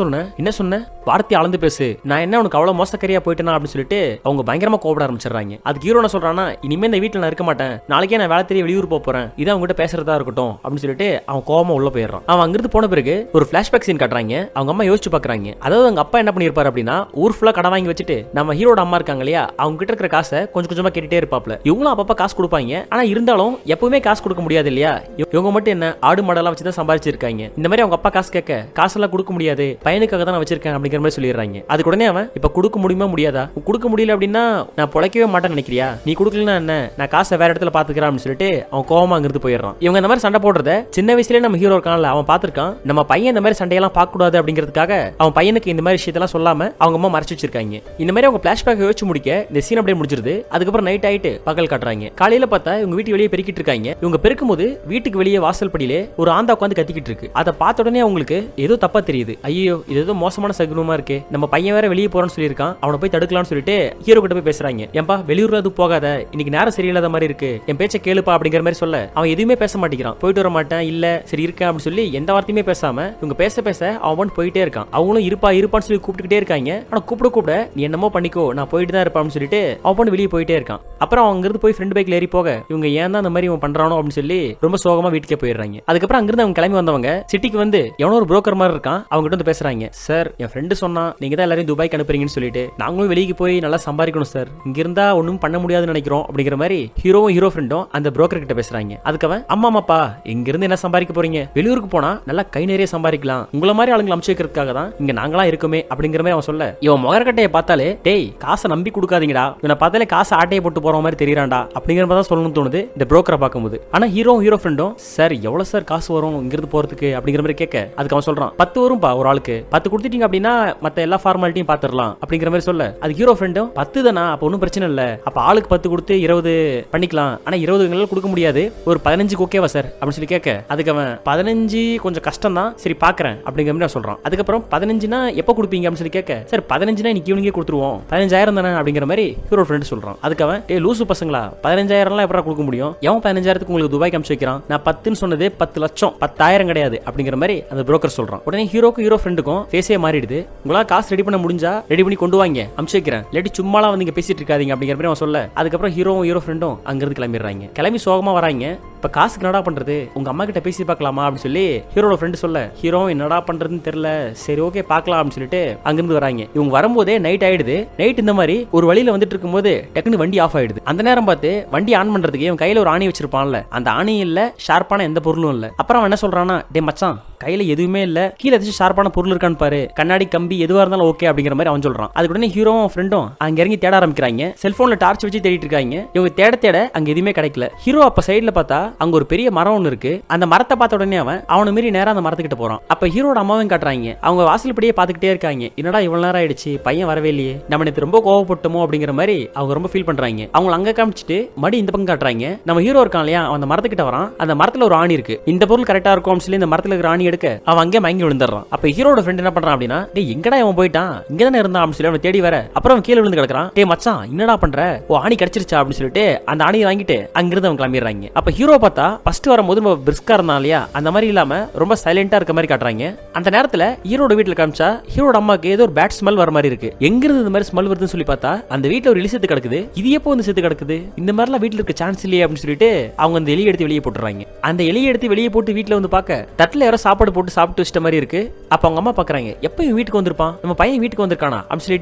என்ன சொன்ன வார்த்தை அளந்து பேசு, நான் என்ன உனக்கு அவ்வளவு மோசக்கரியா போயிட்டேனா அப்படின்னு சொல்லிட்டு அவங்க பயங்கரமா கோபப்பட ஆரம்பிச்சிடுறாங்க. அதுக்கு ஹீரோ என்ன சொல்றானா, இனிமே இந்த வீட்டுல நான் இருக்க மாட்டேன், நாளைக்கே நான் வேலை தெரிய வெளியூர் போறேன், இதை அவங்க கிட்ட பேசுறதா இருக்கட்டும் அப்படின்னு சொல்லிட்டு அவன் கோவமா உள்ள போயிடுறான். அவன் அங்கிருந்து போன பிறகு ஒரு பிளாஷ்பேக் சீன் காட்டுறாங்க. அவங்க அம்மா யோசிச்சு பாக்குறாங்க, அதாவது அவங்க அப்பா என்ன பண்ணிருப்பாரு அப்படின்னா ஊர் ஃபுல்லா கடன் வாங்கி வச்சுட்டு நம்ம ஹீரோட அம்மா இருக்காங்க இல்லையா அவங்க கிட்ட இருக்கிற காசை கொஞ்சம் கொஞ்சமா கேட்டுட்டே இருப்பாப்ல. இவங்களும் அப்பப்ப காசு கொடுப்பாங்க, ஆனா இருந்தாலும் எப்பவுமே காசு கொடுக்க முடியாது இல்லையா, இவங்க மட்டும் என்ன ஆடு மாடெல்லாம் வச்சு தான் சம்பாதிச்சிருக்காங்க. இந்த மாதிரி அவங்க அப்பா காசு கேட்க காசெல்லாம் கொடுக்க முடியாது, பையனுக்காக தான் நான் வச்சிருக்கேன் அப்படிங்கிற மாதிரி சொல்லிடுறாங்க. அதுக்கு உடனே அவன் இப்ப கொடுக்க முடியுமா முடியாதா, கொடுக்க முடியல அப்படின்னா நான் பொழைக்கவே மாட்டேன்னு நினைக்கிறியா, நீ கொடுக்கலன்னா என்ன, நான் காசை வேற இடத்துல பாத்துக்கிறேன் அப்படின்னு சொல்லிட்டு அவன் கோவமா அங்கிருந்து போயிடுறான். இவங்க இந்த மாதிரி சண்டை போடுறத சின்ன வயசுலயே நம்ம ஹீரோ இருக்கான்ல அவன் பாத்துருக்கான். நம்ம பையன் இந்த மாதிரி சண்டையெல்லாம் பார்க்க கூடாது அப்படிங்கிறதுக்காக அவன் பையனுக்கு இந்த மாதிரி விஷயத்தெல்லாம் சொல்லாம அவங்க அம்மா மறைச்சு வச்சிருக்காங்க. இந்த மாதிரி அவங்க பிளாஷ்பேக் யோசிச்சு முடிக்க இந்த சீன் அப்படியே முடிஞ்சிருது. அதுக்கப்புறம் நைட் ஆயிட்டு பகல் காட்டுறாங்க. காலையில பார்த்தா இவங்க வீட்டு வெளியே பெருக்கிட்டு இருக்காங்க. இவங்க பெருக்கும் போது வீட்டுக்கு வெளியே வாசல் படியிலே ஒரு ஆந்தா உட்காந்து கத்திக்கிட்டு இருக்கு. அதை பார்த்த உடனே அவங்களுக்கு ஏதோ தப்பா தெரியுது. ஐயோ இது ஏதோ மோசமான சகுனமா இருக்கு, நம்ம பையன் வேற வெளியே போறான்னு சொல்லியிருக்கான், அவனை போய் தடுக்கலாம்னு சொல்லிட்டு ஹீரோ கிட்ட போய் பேசுறாங்க. ஏன்பா வெளியூர்ல அது போகாத, இன்னைக்கு நேரம் சரியில்லாத மாதிரி இருக்கு, என் பேச்ச கேளுப்பா அப்படிங்கிற மாதிரி சொல்ல அவன் எதுவுமே பேச மாட்டேங்கிறான். போயிட்டு வர மாட்டேன், இல்ல சரி இருக்கேன் அப்படின்னு சொல்லி எந்த வார்த்தையுமே பேசாம இவங்க பேச பேச அவன் போயிட்டே இருக்கான். அவங்களும் இருப்பா இருப்பான்னு சொல்லி கூப்பிட்டுக்கிட்டே இருக்காங்க. ஆனா கூப்பிட நீ என்னமோ பண்ணிக்கோ, நான் போயிட்டு தான் இருப்பான்னு சொல்லிட்டு அவன் வெளியே போயிட்டே இருக்கான். அப்புறம் அவங்க இருந்து போய் ஃப்ரெண்ட் பைக்ல ஏறி போக இவங்க ஏன் தான் இந்த மாதிரி இவன் பண்றானோ அப்படின்னு சொல்லி ரொம்ப சோகமா வீட்டுக்கே போயிடுறாங்க. அதுக்கப்புறம் அங்கிருந்து அவங்க கிளம்பி வந்தவங்க சிட்டிக்கு வந்து எவனோ ஒரு புரோக்கர் மாதிரி இருக்கான், அவங்க கிட்ட வந்து பேசுறாங்க. சார் என் ஃப்ரெண்டு சொன்னா நீங்க தான் எல்லாரையும் துபாய்க்கு அனுப்புறீங்கன்னு சொல்லிட்டு நாங்களும் வெளியே போய் நல்லா சம்பாதிக்கணும் சார், இங்க இருந்தா ஒன்னும் பண்ண முடியாதுன்னு நினைக்கிறோம் அப்படிங்கிற மாதிரி ஹீரோவும் ஹீரோ ஃப்ரெண்டும் அந்த புரோக்கர் கிட்ட பேசுறாங்க. அதுக்கவன் அம்மாப்பா இங்க இருந்து என்ன சம்பாதிக்க போறீங்க, வெளியூருக்கு போனா நல்லா கை நிறைய சம்பாதிக்கலாம், உங்களை மாதிரி ஆளுங்களை அமுச்சு வைக்கிறதுக்காக தான் இங்க நாங்களா இருக்குமே அப்படிங்கிற மாதிரி அவன் சொல்ல இவன் முகரக்கட்டையை பார்த்தாலே டேய் காசை நம்பி கொடுக்காதீங்கடா, இவனை பார்த்தாலே காசை ஆட்டையை போட்டு போற மாதிரி தெரியறான்டா அப்படிங்கிற மாதிரி தான் சொல்லணும்னு தோணுது இந்த புரோக்கரை பார்க்கும்போது. ஆனா ஹீரோ ஃப்ரெண்டும் சார் எவ்வளவு சார் காசு வரும் இங்கிருந்து போறதுக்கு அப்படிங்கிற மாதிரி கேட்க அதுக்கு அவன் சொல்றான் 10 வரும்பா ஒரு ஆளுக்கு, 10 கொடுத்துட்டீங்க அப்படின்னா மத்த எல்லா ஃபார்மாலிட்டியும் பாத்துடலாம் அப்படிங்கிற மாதிரி சொல்ல அது ஹீரோ ஃப்ரெண்டும் 10 தானா அப்ப ஒன்னும் பிரச்சனை இல்ல, அப்ப ஆளுக்கு 10 கொடுத்து 20 பண்ணிக்கலாம், ஆனா 20 கொடுக்க முடியாது, ஒரு 15 ஓகேவா சார் அப்படின்னு சொல்லி கேட்க அதுக்கு அவன் 15 கொஞ்சம் கஷ்டம் தான், சரி பாக்குறேன் அப்படிங்கிற மாதிரி சொல்றான். அதுக்கப்புறம் 15னா எப்ப கொடுப்பீங்க அப்படின்னு சொல்லி கேட்க சார் 15னா இன்னைக்கு ஈவினிங்கே கொடுத்துருவோம், 15,000 தானே அப்படிங்கிற மாதிரி ஹீரோ ஃப்ரெண்ட் சொல்றான். அதுக்கு அவன் ஏ லூசு பசங்களா 15,000 எப்படா கொடுக்க முடியும், எவன் 15,000க்கு உங்களுக்கு துபாய்க்கு அனுப்பிச்சு வைக்கிறான், நான் 10ன்னு சொன்னது 10 லட்சம் 10,000 கிடையாது அப்படிங்கிற மாதிரி அந்த புரோக்கர் சொல்றான். உடனே ஹீரோ ஃப்ரெண்டுக்கும் ஃபேஸே மாறிடுது. உங்களால காசு ரெடி பண்ண முடிஞ்சா ரெடி பண்ணி கொண்டு வாங்க அனுப்பிச்சு வைக்கிறேன், இல்லாட்டி சும்மாலாம் வந்து இங்க பேசிட்டு இருக்காதீங்க அப்படிங்கிற மாதிரி அவன் சொல்ல அதுக்கப்புறம் ஹீரோ ஃப்ரெண்டும் அங்கிருந்து கிளம்பிடுறாங்க. கிளம்பி சோகமா வராங்க. இப்ப காசுக்கு என்னடா பண்றது, உங்க அம்மா கிட்ட பேசி பார்க்கலாமா அப்படின்னு சொல்லி ஹீரோட ஃப்ரெண்ட் சொல்ல ஹீரோ என்னடா பண்றதுன்னு தெரியல, சரி ஓகே பார்க்கலாம் அப்படின்னு சொல்லிட்டு அங்கிருந்து வராங்க. இவங்க வரும்போதே நைட் ஆயிடுது. நைட் இந்த மாதிரி ஒரு வழியில வந்துட்டு இருக்கும்போது டக்குன்னு வண்டி ஆஃப் ஆயிடுது. அந்த நேரம் பார்த்து வண்டி ஆன் பண்றதுக்கு இவன் கையில ஒரு ஆணி வச்சிருப்பான்ல, அந்த ஆணி இல்ல ஷார்ப்பான எந்த பொருளும் இல்ல. அப்புறம் அவன் என்ன சொல்றான்னா டே மச்சான் கையில எதுவுமே இல்ல, கீழே ஏதாச்சும் ஷார்ப்பான பொருள் இருக்கான்னு பாரு, கண்ணாடி கம்பி எதுவா இருந்தாலும் ஓகே அப்படிங்கிற மாதிரி அவன் சொல்றான். அதுக்கு உடனே ஹீரோவும் ஃப்ரெண்டும் அங்க இறங்கி தேட ஆரம்பிக்கிறாங்க. செல்போன்ல டார்ச் வச்சு தேடிட்டு இருக்காங்க. இவங்க தேட அங்க எதுவுமே கிடைக்கல. ஹீரோ அப்ப சைடுல பார்த்தா அங்க ஒரு பெரிய மரம் ஒன்னு இருக்கு. அந்த மரத்தை பார்த்த உடனே அவனை மீறி நேரா அந்த மரத்துக்கிட்ட போறான். அப்ப ஹீரோட அம்மாவும் காட்டுறாங்க. அவங்க வாசல்படியே பாத்துக்கிட்டே இருக்காங்க. என்னடா இவ்வளவு நேரம் ஆயிடுச்சு பையன் வரவே இல்லையே, நம்ம நேத்து ரொம்ப கோவப்பட்டோமோ அப்படிங்கிற மாதிரி அவங்க ரொம்ப ஃபீல் பண்றாங்க. அவங்க அங்க காமிச்சிட்டு மடி இந்த பக்கம் காட்டுறாங்க. நம்ம ஹீரோ இருக்கான் இல்லையா, அந்த மரத்துக்கிட்ட வரான். அந்த மரத்துல ஒரு ஆணி இருக்கு. இந்த பொருள் கரெக்டா இருக்கும் சொல்லி இந்த மரத்துல இருக்கிற ஆணி எடுக்க அவன் அங்கே மயங்கி விழுந்துறான். அப்ப ஹீரோட ஃப்ரெண்ட் என்ன பண்றான் அப்படின்னா டேய் எங்கடா அவன் போயிட்டான், இங்க தானே இருந்தான் அப்படின்னு சொல்லி அவனை தேடி வர அப்புறம் கீழே விழுந்து கிடக்குறான். டேய் மச்சான் என்னடா பண்ற, ஓ ஆணி கிடைச்சிருச்சா அப்படின்னு சொல்லிட்டு அந்த ஆணியை வாங்கிட்டு அங்கிருந்து அவன் கிளம்பிடுறாங்க. அப்ப ஹீரோ பார்த்தா ஃபர்ஸ்ட் வரும்போது நம்ம பிரிஸ்கா இருந்தான் இல்லையா, அந்த மாதிரி இல்லாம ரொம்ப சைலண்டா இருக்க மாதிரி காட்டுறாங்க. அந்த நேரத்துல ஹீரோட வீட்டுல காமிச்சா ஹீரோட அம்மாக்கு ஏதோ ஒரு பேட் ஸ்மெல் வர மாதிரி இருக்கு. எங்க இருந்து இந்த மாதிரி ஸ்மெல் வருதுன்னு சொல்லி பார்த்தா அந்த வீட்டுல ஒரு எலி செத்து கிடக்குது. இது எப்போ வந்து செத்து கிடக்குது, இந்த மாதிரிலாம் வீட்டுல இருக்க சான்ஸ் இல்லையே அப்படின்னு சொல்லிட்டு அவங்க அந்த எலியை எடுத்து வெளியே போட்டுறாங்க. அந்த எலியை எடுத்து வெளியே போட்டு வீட்டுல வந்து பார்க்க தட்டுல யாரோ சாப்பாடு போட்டு சாப்பிட்டு வச்சிட்ட மாதிரி இருக்கு. அப்ப அவங்க அம்மா பாக்குறாங்க எப்ப இவன் வீட்டுக்கு வந்திருப்பான், நம்ம பையன் வீட்டுக்கு வந்திருக்கானா அப்படின்னு சொல்லி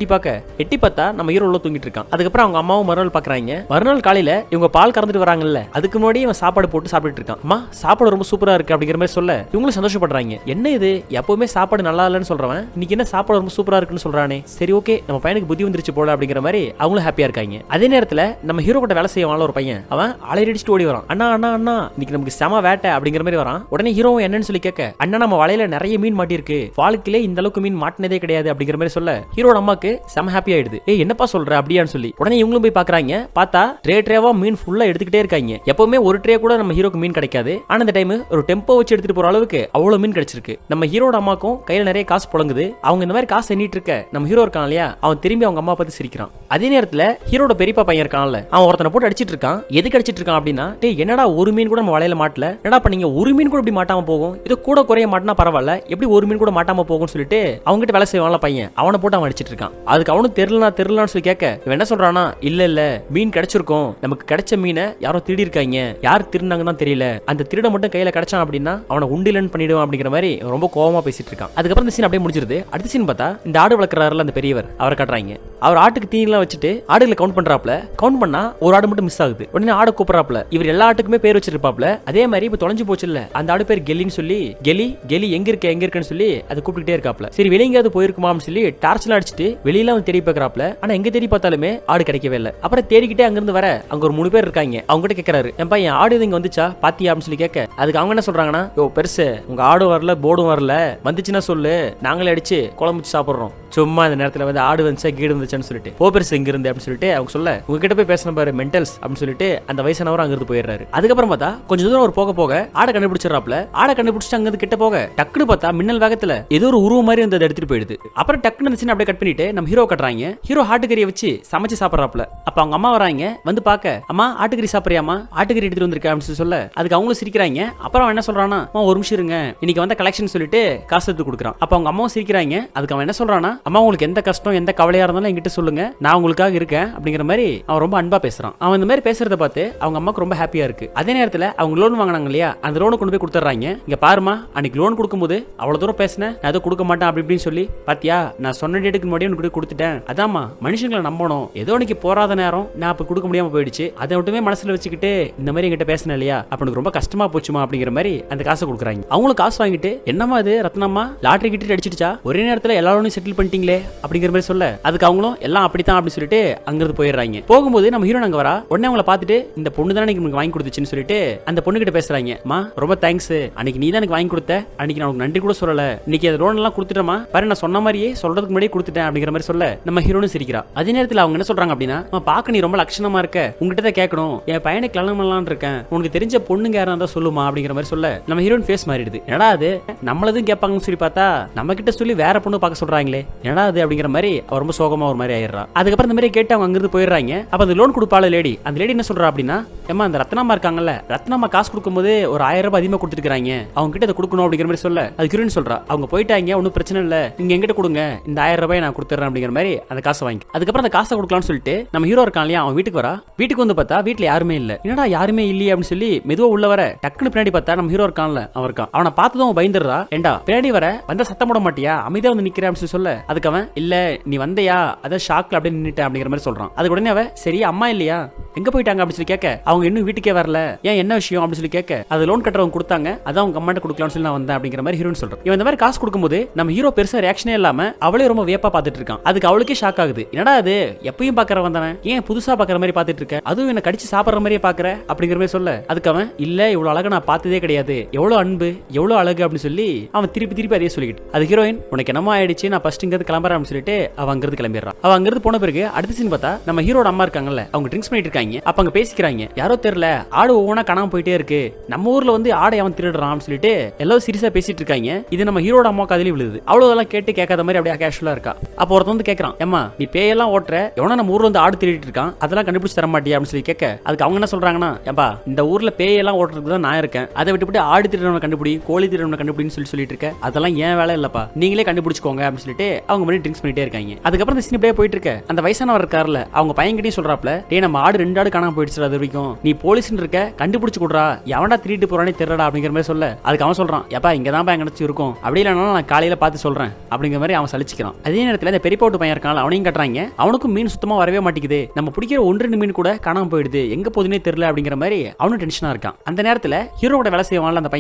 எட்டி பார்த்தா நம்ம ஹீரோ உள்ள தூங்கிட்டு இருக்கான். அதுக்கப்புறம் அவங்க அம்மாவும் மறுநாள் பாக்குறாங்க. மறுநாள் காலையில இவங்க பால் கறந்துட்டு வராங்கல்ல, அதுக்கு முன்னாடி இவன் சாப்பாடு போட்டு சாப்பிட்டு இருக்கான். அம்மா சாப்பாடு ரொம்ப சூப்பரா இருக்கு அப்படிங்கிற மாதிரி சொல்ல இவங்களும் சந்தோஷப்படுறாங்க. என்ன இது எப்பவுமே சாப்பாடு நல்லா இல்லைன்னு சொல்றவன் இன்னைக்கு என்ன சாப்பாடு ரொம்ப சூப்பரா இருக்குன்னு சொல்றானே, சரி ஓகே நம்ம பையனுக்கு புத்தி வந்துருச்சு போல அப்படிங்கிற மாதிரி அவங்களும் ஹாப்பியா இருக்காங்க. அதே நேரத்துல நம்ம ஹீரோ கிட்ட வேலை செய்வான் ஒரு பையன், அவன் அலையடிச்சுட்டு ஓடி வரான். அண்ணா அண்ணா அண்ணா இன்னைக்கு நமக்கு செம வேட்டை அப்படிங்கிற மாதிரி வரான். உடனே ஹீரோ என்னன்னு சொல்லி கேட்க அண்ணா நம்ம வலையில நிறைய மீன் மாட்டி இருக்கு, வாழ்க்கையிலே இந்த அளவுக்கு மீன் மாட்டினதே கிடையாது அப்படிங்கிற மாதிரி சொல்ல ஹீரோட அம்மாக்கு செம ஹாப்பி ஆயிடுது. ஏய் என்னப்பா சொல்ற அப்படியான்னு சொல்லி உடனே இவங்களும் போய் பாக்குறாங்க. பார்த்தா ட்ரேவா மீன் ஃபுல்லா எடுத்துக்கிட்டே இருக்காங்க. எப்பவுமே ஒரு ட்ரே கூட நம்ம ஹீரோக்கு மீன் கிடைக்காது. ஆனா இந்த டைம் ஒரு டெம்போ வச்சு எடுத்துட்டு போற அளவுக்கு அவ்வளவு மீன் கிடைச்சிருக்கு. நம்ம ஹீரோட அம்மாக்கும் கையில நிறைய காசு புழங்குது. அவங்க இந்த மாதிரி காசு எண்ணிட்டு இருக்க நம்ம ஹீரோ இருக்கான் இல்லையா, அவன் திரும்பி அவங்க அம்மா பார்த்து சிரிக்கிறான். அதே நேரத்துல ஹீரோட பெரியப்பா பையன் இருக்கான்ல, அவன் ஒருத்தனை போட்டு அடிச்சிட்டு இருக்கான். எதுக்கு அடிச்சிட்டு இருக்கான் அப்படின்னா டேய் என்னடா ஒரு மீன் கூட நம்ம வலையில மாட்டல, என்னடா பண்ணீங்க ஒரு மீன் கூட இப்படி மாட்டாம போகும், இது கூட குறைய மாட்டினா பரவாயில்ல, எப்படி ஒரு மீன் கூட மாட்டாம போகும்னு சொல்லிட்டு அவங்க கிட்ட வேலை செய்வான்ல பையன், அவனை போட்டு அவன் அடிச்சிட்டு இருக்கான். அதுக்கு அவனும் தெரியலன்னு சொல்லி கேட்க இவன் என்ன சொல்றானா இல்ல மீன் கிடைச்சிருக்கும், நமக்கு கிடைச்ச மீனை யாரோ திருடி இருக்காங்க, யார் திருடி திருநாங்க தான் தெரியல, அந்த திருட மட்டும் கையில கிடைச்சான் அப்படின்னா அவனை உண்டிலன் பண்ணிடுவான் அப்படிங்கிற மாதிரி ரொம்ப கோவமா பேசிட்டு இருக்கான். அதுக்கப்புறம் இந்த சீன் அப்படியே முடிஞ்சிருது. அடுத்த சீன் பார்த்தா இந்த ஆடு வளர்க்குறாருல அந்த பெரியவர், அவரை காட்டுறாங்க. அவர் ஆட்டுக்கு தீனிலாம் வச்சுட்டு ஆடுகளை கவுண்ட் பண்றாப்ல. கவுண்ட் பண்ணா ஒரு ஆடு மட்டும் மிஸ் ஆகுது. உடனே ஆடு கூப்பிடறாப்ல. இவர் எல்லா ஆட்டுக்குமே பேர் வச்சிருப்பாப்ல. அதே மாதிரி இப்ப தொலைஞ்சு போச்சு இல்ல, அந்த ஆடு பேர் கெலின்னு சொல்லி கெலி கெலி எங்க இருக்குன்னு சொல்லி அதை கூப்பிட்டுட்டே இருக்காப்ல. சரி வெளிய எங்கேயாவது போயிருக்குமான்னு சொல்லி டார்ச்லாம் அடிச்சுட்டு வெளியில அவன் தேடி பார்க்கறாப்ல. ஆனா எங்க தேடி பார்த்தாலுமே ஆடு கிடைக்கவே இல்லை. அப்புறம் தேடிக்கிட்டே அங்கிருந்து வர அங்க ஒரு 3 பேர் இருக்காங்க. அவங்க கிட்ட கேட்கறாரு, ஏன்பா என் ஆடு இங்க வந்துச்சா பாத்தியா அப்படின்னு சொல்லி கேட்க, அதுக்கு அவங்க என்ன சொல்றாங்கன்னா, யோ பெருசு உங்க ஆடும் வரல போர்டும் வரல, வந்துச்சுன்னா சொல்லு நாங்களே அடிச்சு குழம்பு சாப்பிடுறோம். சும்மா இந்த நேரத்துல வந்து ஆடு வந்துச்சா கீடு வந்துச்சான்னு சொல்லிட்டு போ பெருசு இங்க இருந்து அப்படின்னு சொல்லிட்டு அவங்க சொல்ல, உங்ககிட்ட போய் பேசணும் பாரு மென்டல்ஸ் அப்படின்னு சொல்லிட்டு அந்த வயசானவர் அங்கிருந்து போயிடுறாரு. அதுக்கப்புறம் பார்த்தா கொஞ்சம் தூரம் ஒரு போக போக ஆடை கண்டுபிடிச்சிடறாப்ல. ஆடை கண்டுபிடிச்சிட்டு அங்கிருந்து கிட்ட போக டக்குன்னு பார்த்தா மின்னல் வேகத்துல ஏதோ ஒரு உருவம் மாதிரி வந்து எடுத்துட்டு போயிடுது. அப்புறம் டக்குன்னு அந்த சீன் அப்படியே கட் பண்ணிட்டு நம்ம ஹீரோ கட்டுறாங்க. ஹீரோ ஆட்டுக்கறியை வச்சு சமைச்சு சாப்பிடறாப்ல. அப்ப அவங்க அம்மா வராங்க, வந்து பாக்க, அம்மா ஆட்டுக்கறி சாப்பிடுறியாமா, ஆட்டுக்கறி எடுத்துட்டு வந்திருக்க அப்படின்னு சொல்ல, அதுக்கு அவங்களும் சிரிக்கிறாங்க. அப்புறம் என்ன சொல்றானா, ஒரு நிமிஷம் இருங்க இன்னைக்கு வந்த கலெக்ஷன் சொல்லிட்டு காசு எடுத்து கொடுக்குறான். அப்ப அவங்க அம்மாவும் சிரிக்கிறாங்க. அதுக்கு அவன் என்ன சொல்றானா, அம்மா உங்களுக்கு எந்த கஷ்டம் எந்த கவலையா இருந்தாலும் என்கிட்ட சொல்லுங்க, நான் உங்களுக்காக இருக்கேன் அப்படிங்கிற மாதிரி அவன் ரொம்ப அன்பா பேசுறான். அவன் இந்த மாதிரி பேசுறத பார்த்து அவங்க அம்மாக்கு ரொம்ப ஹாப்பியா இருக்கு. அதே நேரத்துல அவங்க லோன் வாங்கினாங்க இல்லையா, அந்த லோனை கொண்டு போய் கொடுத்துறாங்க. இங்க பாருமா, அன்னைக்கு லோன் கொடுக்கும்போது அவ்வளவு தூரம் பேசினேன், நான் அதை கொடுக்க மாட்டேன் அப்படி இப்படின்னு சொல்லி, பாத்தியா நான் சொன்ன டேட்டுக்கு முன்னாடி உனக்கு கொடுத்துட்டேன். அதாமா மனுஷங்களை நம்பணும், ஏதோ உனக்கு போராத நேரம் நான் அப்ப கொடுக்க முடியாம போயிடுச்சு, அதை மட்டுமே மனசுல வச்சுக்கிட்டு இந்த மாதிரி என்கிட்ட பேசினேன் இல்லையா, அப்ப எனக்கு ரொம்ப கஷ்டமா போச்சுமா அப்படிங்கிற மாதிரி அந்த காசை கொடுக்குறாங்க. அவங்களும் காசு வாங்கிட்டு, என்னமா இது ரத்னம்மா லாட்டரி கிட்ட அடிச்சிடுச்சா, ஒரே நேரத்துல எல்லாரும் செட்டில் பண்ணிட்டீங்களே அப்படிங்கிற மாதிரி சொல்ல, அதுக்கு அவங்களும் எல்லாம் அப்படித்தான் அப்படின்னு சொல்லிட்டு அங்கிருந்து போயிடுறாங்க. போகும்போது நம்ம ஹீரோ அங்க வரா. உடனே அவங்கள பார்த்துட்டு, இந்த பொண்ணு தானே எனக்கு வாங்கி கொடுத்துச்சுன்னு சொல்லிட்டு அந்த பொண்ணு கிட்ட பேசுறாங்க. மா ரொம்ப தேங்க்ஸ், அன்னைக்கு நீ தான் எனக்கு வாங்கி கொடுத்த, அன்னைக்கு நான் உனக்கு நன்றி கூட சொல்லல, இன்னைக்கு அந்த லோன் எல்லாம் கொடுத்துட்டமா பாரு, நான் சொன்ன மாதிரியே சொல்றதுக்கு முன்னாடியே கொடுத்துட்டேன் அப்படிங்கிற மாதிரி சொல்ல நம்ம ஹீரோனும் சிரிக்கிறா. அதே நேரத்தில் அவங்க என்ன சொல்றாங்க அப்படின்னா, பாக்க நீ ரொம்ப லட்சணமா இருக்க, உங்ககிட்ட தான் கேட்கணும், என் பையனை கல்யாணம் பண்ணலாம்னு இருக்கேன், உனக்கு தெரிஞ்ச பொண்ணுங்க யாரா இருந்தா சொல்லுமா அப்படிங்கிற மாதிரி சொல்ல நம்ம ஹீரோன் ஃபேஸ் மாறிடுது. என்னடா அது நம்மளதும் கேட்பாங்கன்னு சொல்லி பார்த்தா நம்ம கிட்ட சொல்லி வேற பொண்ணு பார்க்க சொல்றாங்களே, என்னடா அது அப்படிங்கிற மாதிரி அவர் ரொம்ப சோகமா ஒரு மாதிரி ஆயிடுறா. அதுக்கப்புறம் இந்த மாதிரி கேட்டு அவங்க அங்கிருந்து போயிடுறாங்க. அப்ப அந்த லோன் கொடுப்பாள லேடி, அந்த லேடி என்ன சொல்றா அப்படின்னா, ஏமா அந்த ரத்னம்மா இருக்காங்கல்ல, ரத்னம்மா காசு கொடுக்கும்போது ஒரு 1000 ரூபாய் அதிகமா கொடுத்துருக்காங்க, அவங்க கிட்ட அதை கொடுக்கணும் அப்படிங்கிற மாதிரி சொல்ல, அது ஹீரோயின் சொல்றா, அவங்க போயிட்டாங்க ஒன்னும் பிரச்சனை இல்ல, நீங்க எங்கிட்ட கொடுங்க, இந்த 1000 ரூபாய் நான் கொடுத்துறேன் அப்படிங்கிற மாதிரி அந்த காசை வாங்கி. அதுக்கப்புறம் அந்த காசை கொடுக்கலாம்னு சொல்லிட்டு நம்ம ஹீரோ இருக்கான் இல்லையா, அவன் வீட்டுக்கு வரா. வீட்டுக்கு வந்து பார்த்தா வீட்டுல யாருமே இல்ல. என்னடா யாருமே இல்லையே அப்படின்னு சொல்லி மெதுவா உள்ள வர, டக்குன்னு பின்னாடி பார்த்தா நம்ம ஹீரோ இருக்கான்ல, அவன் இருக்கான். அவனை பார்த்ததும் அவன் பயந்துடுறா. ஏண்டா பின்னாடி வர வந்த சத்தம் போட மாட்டியா, அமைதியா வந்து நிக்கிறேன் அப்படின்னு சொல்ல, அதுக்கு அவன் இல்ல நீ வந்தையா அத ஷாக்ல அப்படியே நின்னுட்டேன் அப்படிங்கிற மாதிரி சொல்றான். அதுக்கு உடனே அவ சரி அம்மா இல்லையா எங்க போயிட்டாங்க அப்படின்னு சொல்லி கேட்க, அவங்க இன்னும் வீட்டுக்கே வரல, ஏன் என்ன விஷயம் அப்படின்னு சொல்லி கேட்க, அது லோன் கட்டுறவங்க கொடுத்தாங்க, அதான் அவங்க அம்மாட்ட கொடுக்கலாம்னு சொல்லி நான் வந்தேன் அப்படிங்கிற மாதிரி ஹீரோன்னு சொல்றான். இவன் இந்த மாதிரி காசு கொடுக்கும்போது நம்ம ஹீரோ பெருசா ரியாக்ஷனே இல்லாம அவளே ரொம்ப வியப்பா பார்த்துட்டு இருக்கான். அதுக்கு அவளுக்கே ஷாக் ஆகுது. என்னடா அது எப்பயும் பாக்குற வந்தவன் ஏன் புதுசா பாக்குற மாதிரி பார்த்துட்டு இருக்க, அதுவும் என்ன கடிச்சு சாப்பிடுற மாதிரியே பாக்குற அப்படிங்கிற மாதிரி சொல்ல, அதுக்கு அவன் இல்ல இவ்வளவு அழகா நான் பார்த்ததே கிடையாது, எவ்வளவு அன்பு எவ்வளவு அழகு அப்படின்னு சொல்லி அவன் திருப்பி திருப்பி அதே சொல்லிக்கிட்டு, அது ஹீரோயின் உனக்கு என்னமோ ஆயிடுச்சு, நான் ஃபர்ஸ்ட் இங்கிருந்து கிளம்புறேன் அப்படின்னு சொல்லிட்டு அவன் அங்கிருந்து கிளம்பிடுறான். அவன் அங்கிருந்து போன பிறகு அடுத்த சீன் பார்த்தா நம்ம ஹீரோட அம்மா இருக்காங்கல்ல, அவங்க ட்ரிங்க்ஸ் பண்ணிட்டு இருக்காங்க. அப்ப அங்க பேசிக்கிறாங்க, யாரோ தெரியல ஆடு ஒவ்வொன்னா காணாம போயிட்டே இருக்கு, நம்ம ஊர்ல வந்து ஆடை அவன் திருடுறான் சொல்லிட்டு எல்லாரும் சீரியஸா பேசிட்டு இருக்காங்க. இது நம்ம ஹீரோட அம்மா காதுல விழுது. அவ்வளவு அதெல்லாம் கேட்டு கேட்காத மாதிரி அப்படியே கேஷுவலா இருக்கா. அப்ப ஒருத்தன் வந்து கேட்கறான், ஏமா நீ பேயெல்லாம் ஓட்டுற, எவனா நம்ம ஊர்ல வந்து ஆடு திருடிட்டு இருக்கான், அதெல்லாம் கண்டுபிடிச்சு தர மாட்டியா அப்படின்னு சொல்லி கேட்க, அதுக்கு அவங்க என்ன சொல்றாங்கன்னா, ஏப்பா இந்த ஊர்ல பேயெல்லாம் ஓட்டுறதுக்கு தான் நான் இருக்கேன், அதை விட்டுவிட்டு ஆடு திருடவனை கண்டுபிடி கோழி திருடவனை கண்டுபிடின்னு சொல்லிட்டு இருக்க, அதெல்லாம் ஏன் வேலை இல்லப்பா, நீங்களே கண்டுபிடிச்சுக்கோங்க அப்படின்னு சொல்லிட்டு அவங்க முன்னாடி ட்ரிங்க்ஸ் பண்ணிட்டே இருக்காங்க. அதுக்கப்புறம் இந்த சீன் அப்படியே போயிட்டு இருக்க, அந்த வயசானவர் இருக்காருல, அவங்க பையன்கிட்டயும் சொல்றாப்ல, டேய் நம்ம ஆடு 2 ஆடு காணாம போயிடுச்சு, அது வரைக்கும் நீ போலீஸ்னு இருக்க, கண்டுபிடிச்சு கொடுறா, எவன்டா திருட்டு போறானே தெரியடா அப்படிங்கிற மாதிரி சொல்ல, அதுக்கு அவன் சொல்றான், எப்பா இங்க தான் எங்கச்சு இருக்கும், அப்படி இல்லைனா நான் காலையில பார்த்து சொல்றேன் அப்படிங்கிற மாதிரி அவன் சலிச்சுக்கிறான். அதே நேரத்தில் இந்த பெரியப்பாட்டு பையன் இருக்கான், அவனையும் கட்டுறாங்க. அவனுக்கும் மீன் சுத்தமா வரவே மாட்டேங்குது, நம்ம பிடிக்கிற 1-2 மீன் கூட காணாம போயிடுது, எங்க போதுனே தெரியல அப்படிங்கிற மாதிரி அவனும் டென்ஷனா இருக்கான். அந்த நேரத்தில் ஹீரோட வேலை செய்வான்ல அந்த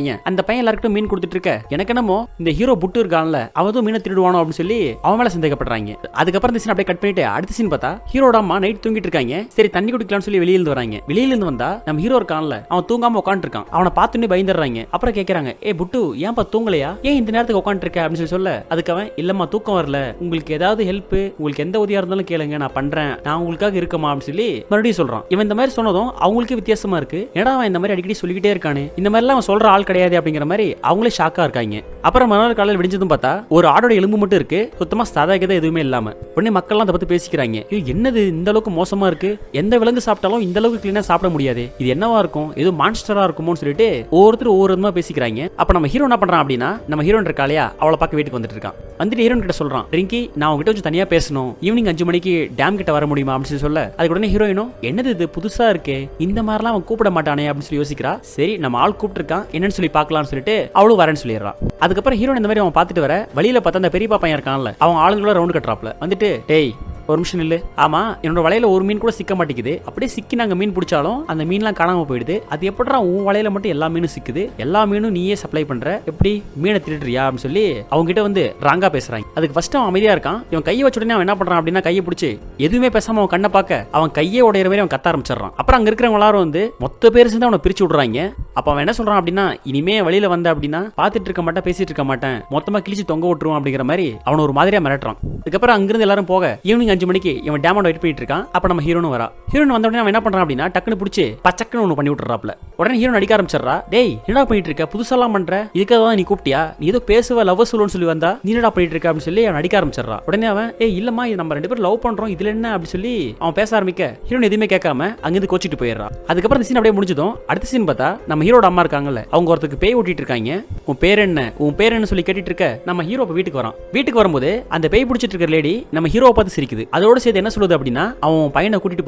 பையன் எல்லாருக்கும் மீன் கொடுத்துட்டு இருக்க, எனக்கு என்னமோ இந்த ஹீரோ புட்டு இருக்கான்ல அவனும் மீனை திருடுவானோ அப்படின்னு சொல்லி அவன் மேல சந்தேகப்படுறாங்க. அதுக்கப்புறம் இந்த சீன் அப்படியே கட் பண்ணிட்டு அடுத்த சீன் பார்த்தா ஹீரோட அம்மா நைட் தூங்கிட்டு இருக்காங்க. சரி தண்ணி குடிக்கலாம்னு சொல்லி வெளியில இருந்து வராங்க. வெளியில இருந்து வந்தா நம்ம ஹீரோ இருக்கான்ல, அவன் தூங்காம உட்காந்துட்டு இருக்கான். அவனை பார்த்துன்னு பயந்துடுறாங்க. அப்புறம் கேட்கறாங்க, ஏ புட்டு ஏன்பா தூங்கலையா, ஏன் இந்த நேரத்துக்கு உட்காந்துட்டு இருக்க அப்படின்னு சொல்ல, அதுக்கு அவன் இல்லம்மா தூக்கம் வரல, உங்களுக்கு ஏதாவது ஹெல்ப் உங்களுக்கு எந்த உதவியா இருந்தாலும் கேளுங்க, நான் பண்றேன், நான் உங்களுக்காக இருக்கமா அப்படின்னு சொல்லி மறுபடியும் சொல்றான். இவன் இந்த மாதிரி சொன்னதும் அவங்களுக்கே வித்தியாசமா இருக்கு, ஏன்னா அவன் இந்த மாதிரி அடிக்கடி சொல்லிக்கிட்டே இருக்கானே, இந்த மாதிரி எல்லாம் அவன் சொல்ற ஆள் கிடையாது அப்படிங்கிற மாதிரி அவங்களே ஷாக்கா இருக்காங்க. அப்புறம் மறுநாள் காலையில் விடிஞ்சதும் பார்த்தா ஒரு ஆடோட எலும்பு மட்டும் இருக்கு, சுத்தமா சாதாகதா எதுவுமே இல்லாம. உடனே மக்கள் எல்லாம் அதை பத்தி பேசிக்கிறாங்க, என்னது இந்த அளவுக்கு மோசமா இருக்கு, எந்த விலங்கு சாப்பிட்டாலும் இந்த அளவுக்கு கிளீனா சாப்பிட முடியாது, இது என்னவா இருக்கும், ஏதோ மான்ஸ்டரா இருக்குமோன்னு சொல்லிட்டு ஒவ்வொருத்தர் ஒவ்வொரு விதமா பேசிக்கிறாங்க. அப்ப நம்ம ஹீரோ என்ன பண்றான் அப்படின்னா, நம்ம ஹீரோன் இருக்காளையா அவளை பார்க்க வீட்டுக்கு வந்துட்டு இருக்கான். வந்துட்டு ஹீரோன் கிட்ட சொல்றான், ரிங்கி நான் உங்ககிட்ட கொஞ்சம் தனியா பேசணும், ஈவினிங் 5 மணிக்கு டேம் கிட்ட வர முடியுமா அப்படின்னு சொல்ல, அதுக்கு உடனே ஹீரோயினும் என்னது இது புதுசா இருக்கே, இந்த மாதிரிலாம் அவன் கூப்பிட மாட்டானே அப்படின்னு சொல்லி யோசிக்கிறா. சரி நம்ம ஆள் கூப்பிட்டு இருக்கான் என்னன்னு சொல்லி பார்க்கலாம்னு சொல்லிட்டு அவளும் வரேன்னு சொல்லிடுறான். அதுக்கப்புறம் ஹீரோன் இந்த மாதிரி அவன் பார்த்துட்டு வர வழியில பார்த்தா அந்த பெரியப்பா பையன் இருக்கான்ல, அவன் ஆளுங்களோட ரவுண்ட் கட்டுறாப்ல. வந்துட்டு டேய் ஒரு நிமிஷம் இல்ல, ஆமா என்னோட வலையில ஒரு மீன் கூட சிக்க மாட்டேங்குது, அப்படியே சிக்கி நாங்க மீன் பிடிச்சாலும் அந்த மீன்லாம் காணாம போயிடுது, அது எப்படா உன் வலையில மட்டும் எல்லா மீனும் சிக்குது, எல்லா மீனும் நீயே சப்ளை பண்ற, எப்படி மீனை திருடுறியா அப்படின்னு சொல்லி அவங்க கிட்ட வந்து ராங்கா பேசுறாங்க. அதுக்கு ஃபர்ஸ்ட் அவன் அமைதியா இருக்கான். இவன் கையை வச்ச உடனே அவன் என்ன பண்றான் அப்படின்னா, கையை பிடிச்சி எதுவுமே பேசாம அவன் கண்ணை பார்க்க அவன் கையே உடையிற மாதிரி அவன் கத்த ஆரம்பிச்சிடறான். அப்புறம் அங்க இருக்கிறவங்க எல்லாரும் வந்து மொத்த பேர் சேர்ந்து அவனை பிரிச்சு விடுறாங்க. அப்ப அவன் என்ன சொல்றான் அப்படின்னா, இனிமே வழியில வந்த அப்படின்னா பாத்துட்டு இருக்க மாட்டேன், பேசிட்டு இருக்க மாட்டேன், மொத்தமா கிழிச்சு தொங்க விட்டுருவான் அப்படிங்கிற மாதிரி அவன் ஒரு மாதிரியா மிரட்டுறான். அதுக்கப்புறம் அங்கிருந்து எல்லாரும் போக ஈவினிங் 5 மணிக்கு இவன் டேமோட வெயிட் பண்ணிட்டு இருக்கான். அப்ப நம்ம ஹீரோனும் வரா. ஹீரோன் வந்த உடனே அவன் என்ன பண்றான் அப்படின்னா, டக்குனு பிடிச்சி பச்சக்குன்னு ஒன்று பண்ணி விட்டுறாப்ல. உடனே ஹீரோன் அடிக்க ஆரம்பிச்சிடறா. டேய் என்னடா பண்ணிட்டு இருக்க, புதுசாலாம் பண்ற, இதுக்காக தான் நீ கூப்பிட்டியா, நீ ஏதோ பேசுவ லவ் சொல்லுன்னு சொல்லி வந்தா, நீ என்னடா பண்ணிட்டு இருக்க அப்படின்னு சொல்லி அவன் அடிக்க ஆரம்பிச்சிடறா. உடனே அவன் இல்லம்மா இது நம்ம 2 பேரும் லவ் பண்றோம், இதுல என்ன அப்படி சொல்லி அவன் பேச ஆரம்பிக்க ஹீரோன் எதுவுமே கேட்காம அங்கிருந்து கோச்சிட்டு போயிடுறான். அதுக்கப்புறம் இந்த சீன் அப்படியே முடிஞ்சதும் அடுத்த சீன் பார்த்தா நம்ம ஹீரோட அம்மா இருக்காங்கல்ல, அவங்க ஒருத்தருக்கு பேய் ஓட்டிட்டு இருக்காங்க. உன் பேர் என்ன, உன் பேர் என்ன சொல்லி கேட்டுட்டு இருக்க. நம்ம ஹீரோ வீட்டுக்கு வரான். வீட்டுக்கு வரும்போது அந்த பேய் பிடிச்சிட்டு இருக்கிற லேடி நம்ம ஹீரோவை பார்த்து சிரிக்குது. அதோட சேர்த்து என்ன சொல்லுது அப்படின்னா, அவன் பையனை கூட்டிட்டு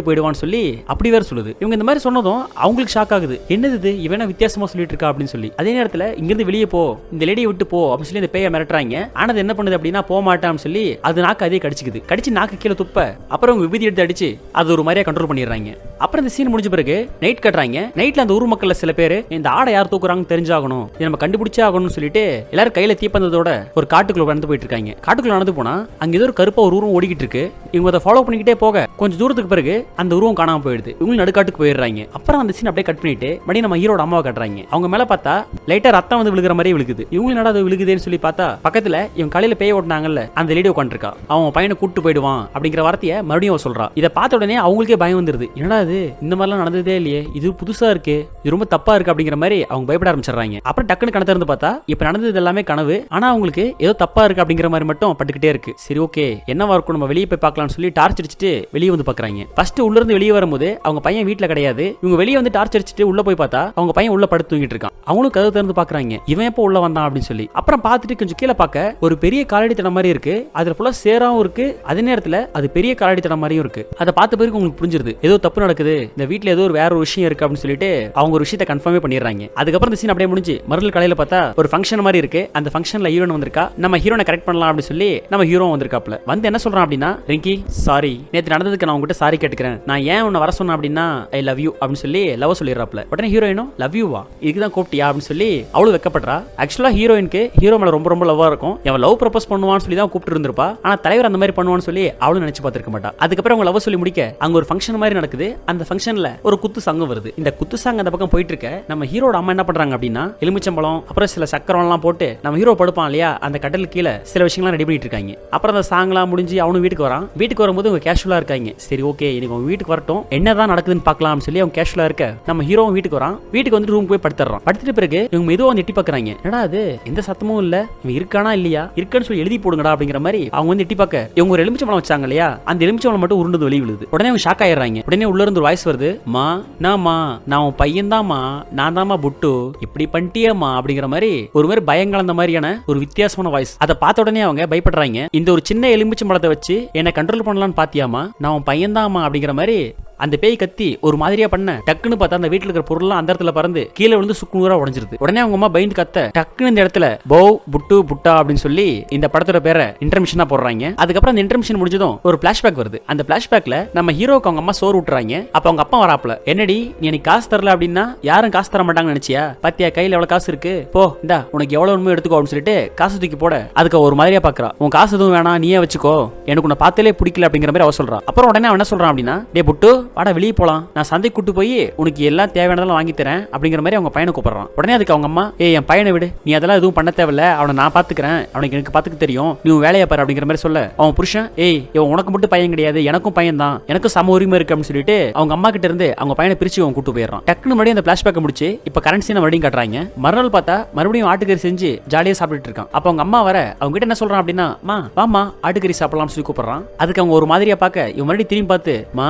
போயிடுவான்னு சொல்லி அப்படி வேற சொல்லுது. இவங்க இந்த மாதிரி சொன்னதும் அவங்களுக்கு ஷாக் ஆகுது. என்னது இது, இவன வித்தியாசமா சொல்லிட்டு இருக்கா அப்படின்னு சொல்லி. அதே நேரத்துல இங்கிருந்து வெளியே போ, இந்த லேடியை விட்டு போ அப்படின்னு சொல்லி இந்த பேயை மிரட்டுறாங்க. ஆனா என்ன பண்ணுது அப்படின்னா, போக மாட்டான்னு சொல்லி அது நாக்கு அதே கடிச்சுக்குது. கடிச்சு நாக்கு கீழே துப்ப அப்புறம் அவங்க விபதி எடுத்து அடிச்சு அது ஒரு மாதிரியா கண்ட்ரோல் பண்ணிடுறாங்க. அப்புறம் இந்த சீன் முடிஞ்ச பிறகு நைட் கட்டுறாங்க. நைட்ல அந்த ஊர் மக்கள்ல சில பேர் இந்த ஆடை யார் தூக்குறாங்க தெரிஞ்சாகணும், இதை நம்ம கண்டுபிடிச்சே ஆகணும்னு சொல்லிட்டு எல்லாரும் கையில தீப்பந்தத்தோட ஒரு காட்டுக்குள்ள நடந்து போயிட்டு இருக்காங்க. காட்டுக்குள்ள நடந்து போனா அங்க ஏதோ ஒரு கருப்பா ஒரு உருவம் ஓடிக்கிட்டு இருக்கு. இவங்க அதை ஃபாலோ பண்ணிக்கிட்டே போக கொஞ்சம் தூரத்துக்கு பிறகு அந்த உருவம் காணாம போயிடுது. இவங்க நடுக்காட்டுக்கு போயிடுறாங்க. அப்புறம் அந்த சீன் அப்படியே கட் பண்ணிட்டு மறுபடியும் நம்ம ஹீரோட அம்மாவை கட்டுறாங்க. அவங்க மேல பார்த்தா லைட்டா ரத்தம் வந்து விழுகிற மாதிரி விழுகுது. இவங்க என்னடா அது விழுகுதுன்னு சொல்லி பார்த்தா பக்கத்துல இவங்க காலையில பேய் ஓட்டினாங்கல்ல அந்த லேடி உட்காந்துருக்கா. அவன் பையனை கூட்டு போயிடுவான் அப்படிங்கிற வார்த்தையை மறுபடியும் அவ சொல்றா. இதை பார்த்த உடனே அவங்களுக்கே பயம் வந்துருது. என்னடா இது, இந்த மாதிரிலாம் நடந்ததே இல்லையே, இது புதுசா இருக்கு, இது ரொம்ப தப்பா இருக்கு அப்படிங்கிற மாதிரி அவங்க பயப்பட ஆரம்பிச்சிடுறாங்க. அப்புறம் டக்குன்னு கணத்தை இருந்து பார்த்தா இப்ப நடந்தது எல்லாமே கனவு, ஆனா அவங்களுக்கு ஏதோ தப்பா இருக்கு அப்படிங்கிற மாதிரி மட்டும் பட்டுக்கிட்டே இருக்கு. சரி ஓகே என்னவா இருக்கும், நம்ம வெளியே போய் பார்க்கலாம்னு சொல்லி டார்ச் அடிச்சுட்டு வெளியே வந்து பாக்குறாங்க. ஃபர்ஸ்ட் உள்ள இருந்து வெளியே வரும்போது அவங்க பையன் வீட்ல கிடையாது. இவங்க வெளியே வந்து டார்ச் அடிச்சுட்டு உள்ள போய் பார்த்தா அவங்க பையன் உள்ள படுத்து தூங்கிட்டு இருக்கான். அவங்களும் கதவு திறந்து பாக்குறாங்க, இவன் எப்போ உள்ள வந்தான் அப்படின்னு சொல்லி. அப்புறம் பார்த்துட்டு கொஞ்சம் கீழே பார்க்க ஒரு பெரிய காலடி தடம் மாதிரி இருக்கு. அதுல ஃபுல்லா சேராவும் இருக்கு, அதே நேரத்துல அது பெரிய காலடி தடம் மாதிரியும் இருக்கு. அதை பார்த்த பிறகு உங்களுக்கு புரிஞ்சிருது ஏதோ தப்பு நடக்குது, இந்த வீட்ல ஏதோ வேற ஒரு விஷயம் இருக்கு அப்படின்னு சொல்லிட்டு அவங்க ஒரு விஷயத்தை கன்ஃபார்மே பண்ணிடுறாங்க. அதுக்கப்புறம் இந்த சீன் அப்படியே முடிஞ்சு மறுநாள் காலையில பார்த்தா ஒரு ஃபங்க்ஷன் மாதிரி இருக்கு. அந்த ஃபங்க்ஷன்ல ஹீரோன் வந்திருக்கா. நம்ம ஹீரோனை கரெக்ட் பண்ணலாம் அப்படின்னு சொல்லி நம்ம ஹீரோ வந்திருக்காப்ல. வந்து என்ன சொல்றான் அப்படின்னா, ரிங்கி சாரி, நேத்து நடந்ததுக்கு நான் உங்ககிட்ட சாரி கேட்டுக்கிறேன், நான் ஏன் உன்னை வர சொன்னேன் அப்படின்னா ஐ லவ் யூ அப்படின்னு சொல்லி லவ் சொல்லிடுறாப்ல. உடனே ஹீரோயினும் லவ் யூவா, இதுக்குதான் கூப்பிட்டியா அப்படின்னு சொல்லி அவளும் வெக்கப்படுறா. ஆக்சுவலா ஹீரோயினுக்கு ஹீரோ மேல ரொம்ப ரொம்ப லவ்வா இருக்கும். அவன் லவ் ப்ரப்போஸ் பண்ணுவான்னு சொல்லி தான் கூப்பிட்டு இருந்திருப்பா. ஆனா தலைவர் அந்த மாதிரி பண்ணுவான்னு சொல்லி அவளும் நினைச்சு பார்த்திருக்க மாட்டா. அதுக்கப்புறம் அவங்க லவ் சொல்லி முடிக்க அங்க ஒரு ஃபங்க்ஷன் மாதிரி நடக்குது. அந்த ஃபங்க்ஷன்ல ஒரு குத்து சங்கம் வருது. இந்த குத்து சாங் அந்த பக்கம் போயிட்டு இருக்க நம்ம ஹீரோட அம்மா என்ன பண்றாங்க அப்படின்னா, எலுமிச்சம்பழம் அப்புறம் சில சக்கரம் எல்லாம் போட்டு நம்ம ஹீரோ படுப்பான் இல்லையா அந்த கடலுக்கு கீழே சில விஷயங்கள்லாம் ரெடி பண்ணிட்டு இருக்காங்க. அப்புறம் அந்த சாங்லாம் முடிஞ்சு அவனும் வீட்டுக்கு வரான். வீட்டுக்கு வரும்போது அவங்க கேஷுவலா இருக்காங்க. சரி ஓகே இன்னைக்கு அவங்க வீட்டுக்கு வரட்டும், என்னதான் நடக்குதுன்னு பார்க்கலாம்னு சொல்லி அவங்க கேஷுவலா இருக்க நம்ம ஹீரோவும் வீட்டுக்கு வரான். வீட்டுக்கு வந்து ரூம் போய் படுத்துறான். படுத்துட்டு பிறகு இவங்க மெதுவா வந்து எட்டி பார்க்கறாங்க. என்னடா அது, எந்த சத்தமும் இல்ல, இவன் இருக்கானா இல்லையா, இருக்கான்னு சொல்லி எழுதி போடுங்கடா அப்படிங்கிற மாதிரி அவங்க வந்து எட்டி பார்க்க இவங்க ஒரு எலுமிச்சம்பழம் வச்சாங்க இல்லையா அந்த எலுமிச்சம்பழம் மட்டும் உருண்டு வெளியே விழுது. உடனே அவங்க ஷாக் ஆயிடுறாங்க. உடனே உள்ள இருந்து ஒரு வாய்ஸ் வருது, மா நான் உன் பையன் தான்மா, நான் தான்மா புட்டு, இப்படி பண்ணிட்டியம்மா அப்படிங்கிற மாதிரி ஒரு மாதிரி பயங்கலந்த மாதிரியான ஒரு வித்தியாசமான வாய்ஸ். அதை பார்த்த உடனே அவங்க பயப்படுறாங்க. இந்த ஒரு சின்ன எலுமிச்சம்பழத்தை வச்சு என்ன கண்ட்ரோல் பண்ணலாம்னு பாத்தியாமா, நான் உன் பையன் தான்மா அப்படிங்கிற மாதிரி அந்த பேய் கத்தி ஒரு மாதிரியா பண்ண டக்குன்னு பார்த்தா அந்த வீட்டுல இருக்கிற பொருள்லாம் அந்த இடத்துல பறந்து கீழே விழுந்து சுக்குநூறா உடைஞ்சிருது. உடனே அவங்க அம்மா பயந்து கத்த டக்குன்னு இந்த இடத்துல பௌ புட்டு புட்டா அப்படின்னு சொல்லி இந்த படத்தோட பேரை இன்டர்மிஷனா போடுறாங்க. அதுக்கப்புறம் அந்த இன்டர்மிஷன் முடிஞ்சதும் ஒரு பிளாஷ்பேக் வருது. அந்த பிளாஷ்பேக்ல நம்ம ஹீரோக்கு அவங்க அம்மா சோறு விட்டுறாங்க. அப்ப அவங்க அப்பா வராப்ல, என்னடி நீ எனக்கு காசு தரல அப்படின்னா யாரும் காசு தர மாட்டாங்கன்னு நினைச்சியா, பாத்தியா கையில எவ்வளவு காசு இருக்கு, போ இந்தா உனக்கு எவ்வளவு உண்மை எடுத்துக்கோ அப்படின்னு சொல்லிட்டு காசு தூக்கி போட அதுக்கு ஒரு மாதிரியா பாக்குறா. உன் காசு எதுவும் வேணாம் நீயே வச்சுக்கோ, எனக்கு உன்னை பார்த்தாலே பிடிக்கல அப்படிங்கிற மாதிரி அவ சொல்றா. அப்புறம் உடனே அவன் என்ன சொல்றான் அப்படின்னா, டே புட்டு வாடா வெளியே போலாம், நான் சந்தைக்கு கூட்டு போய் உனக்கு எல்லாம் தேவையானதெல்லாம் வாங்கி தரேன் அப்படிங்கிற மாதிரி அவங்க பையனை கூப்பிடுறான். உடனே அதுக்கு அவங்க அம்மா, என் பையனை விடு, நீ அதெல்லாம் எதுவும் பண்ண தேவையில்ல, அவனை நான் பாத்துக்கிறேன், அவனுக்கு எனக்கு பாத்துக்க தெரியும், நீ வேலையை பாரு அப்படிங்கிற மாதிரி சொல்ல அவன் புருஷன், இவன் உனக்கு மட்டும் பையன் கிடையாது, எனக்கும் பையன் தான், எனக்கும் சம உரிமை இருக்கு அப்படின்னு சொல்லிட்டு அவங்க அம்மா கிட்ட இருந்து அவங்க பையனை பிரிச்சு அவன் கூட்டு போயிடறான். டக்குனு மறுபடியும் அந்த பிளாஷ்பேக் முடிச்சு இப்ப கரண்ட் சீனை மறுபடியும் காட்டுறாங்க. மறுநாள் பார்த்தா மறுபடியும் ஆட்டுக்கறி செஞ்சு ஜாலியா சாப்பிட்டுட்டு இருக்கான். அப்ப அவங்க அம்மா வர அவங்க கிட்ட என்ன சொல்றான் அப்படின்னா, வாமா ஆட்டுக்கறி சாப்பிடலாம்னு சொல்லி கூப்பிடுறான். அதுக்கு அவங்க ஒரு மாதிரியா பார்க்க இவன் மறுபடியும் திரும்பி பார்த்து,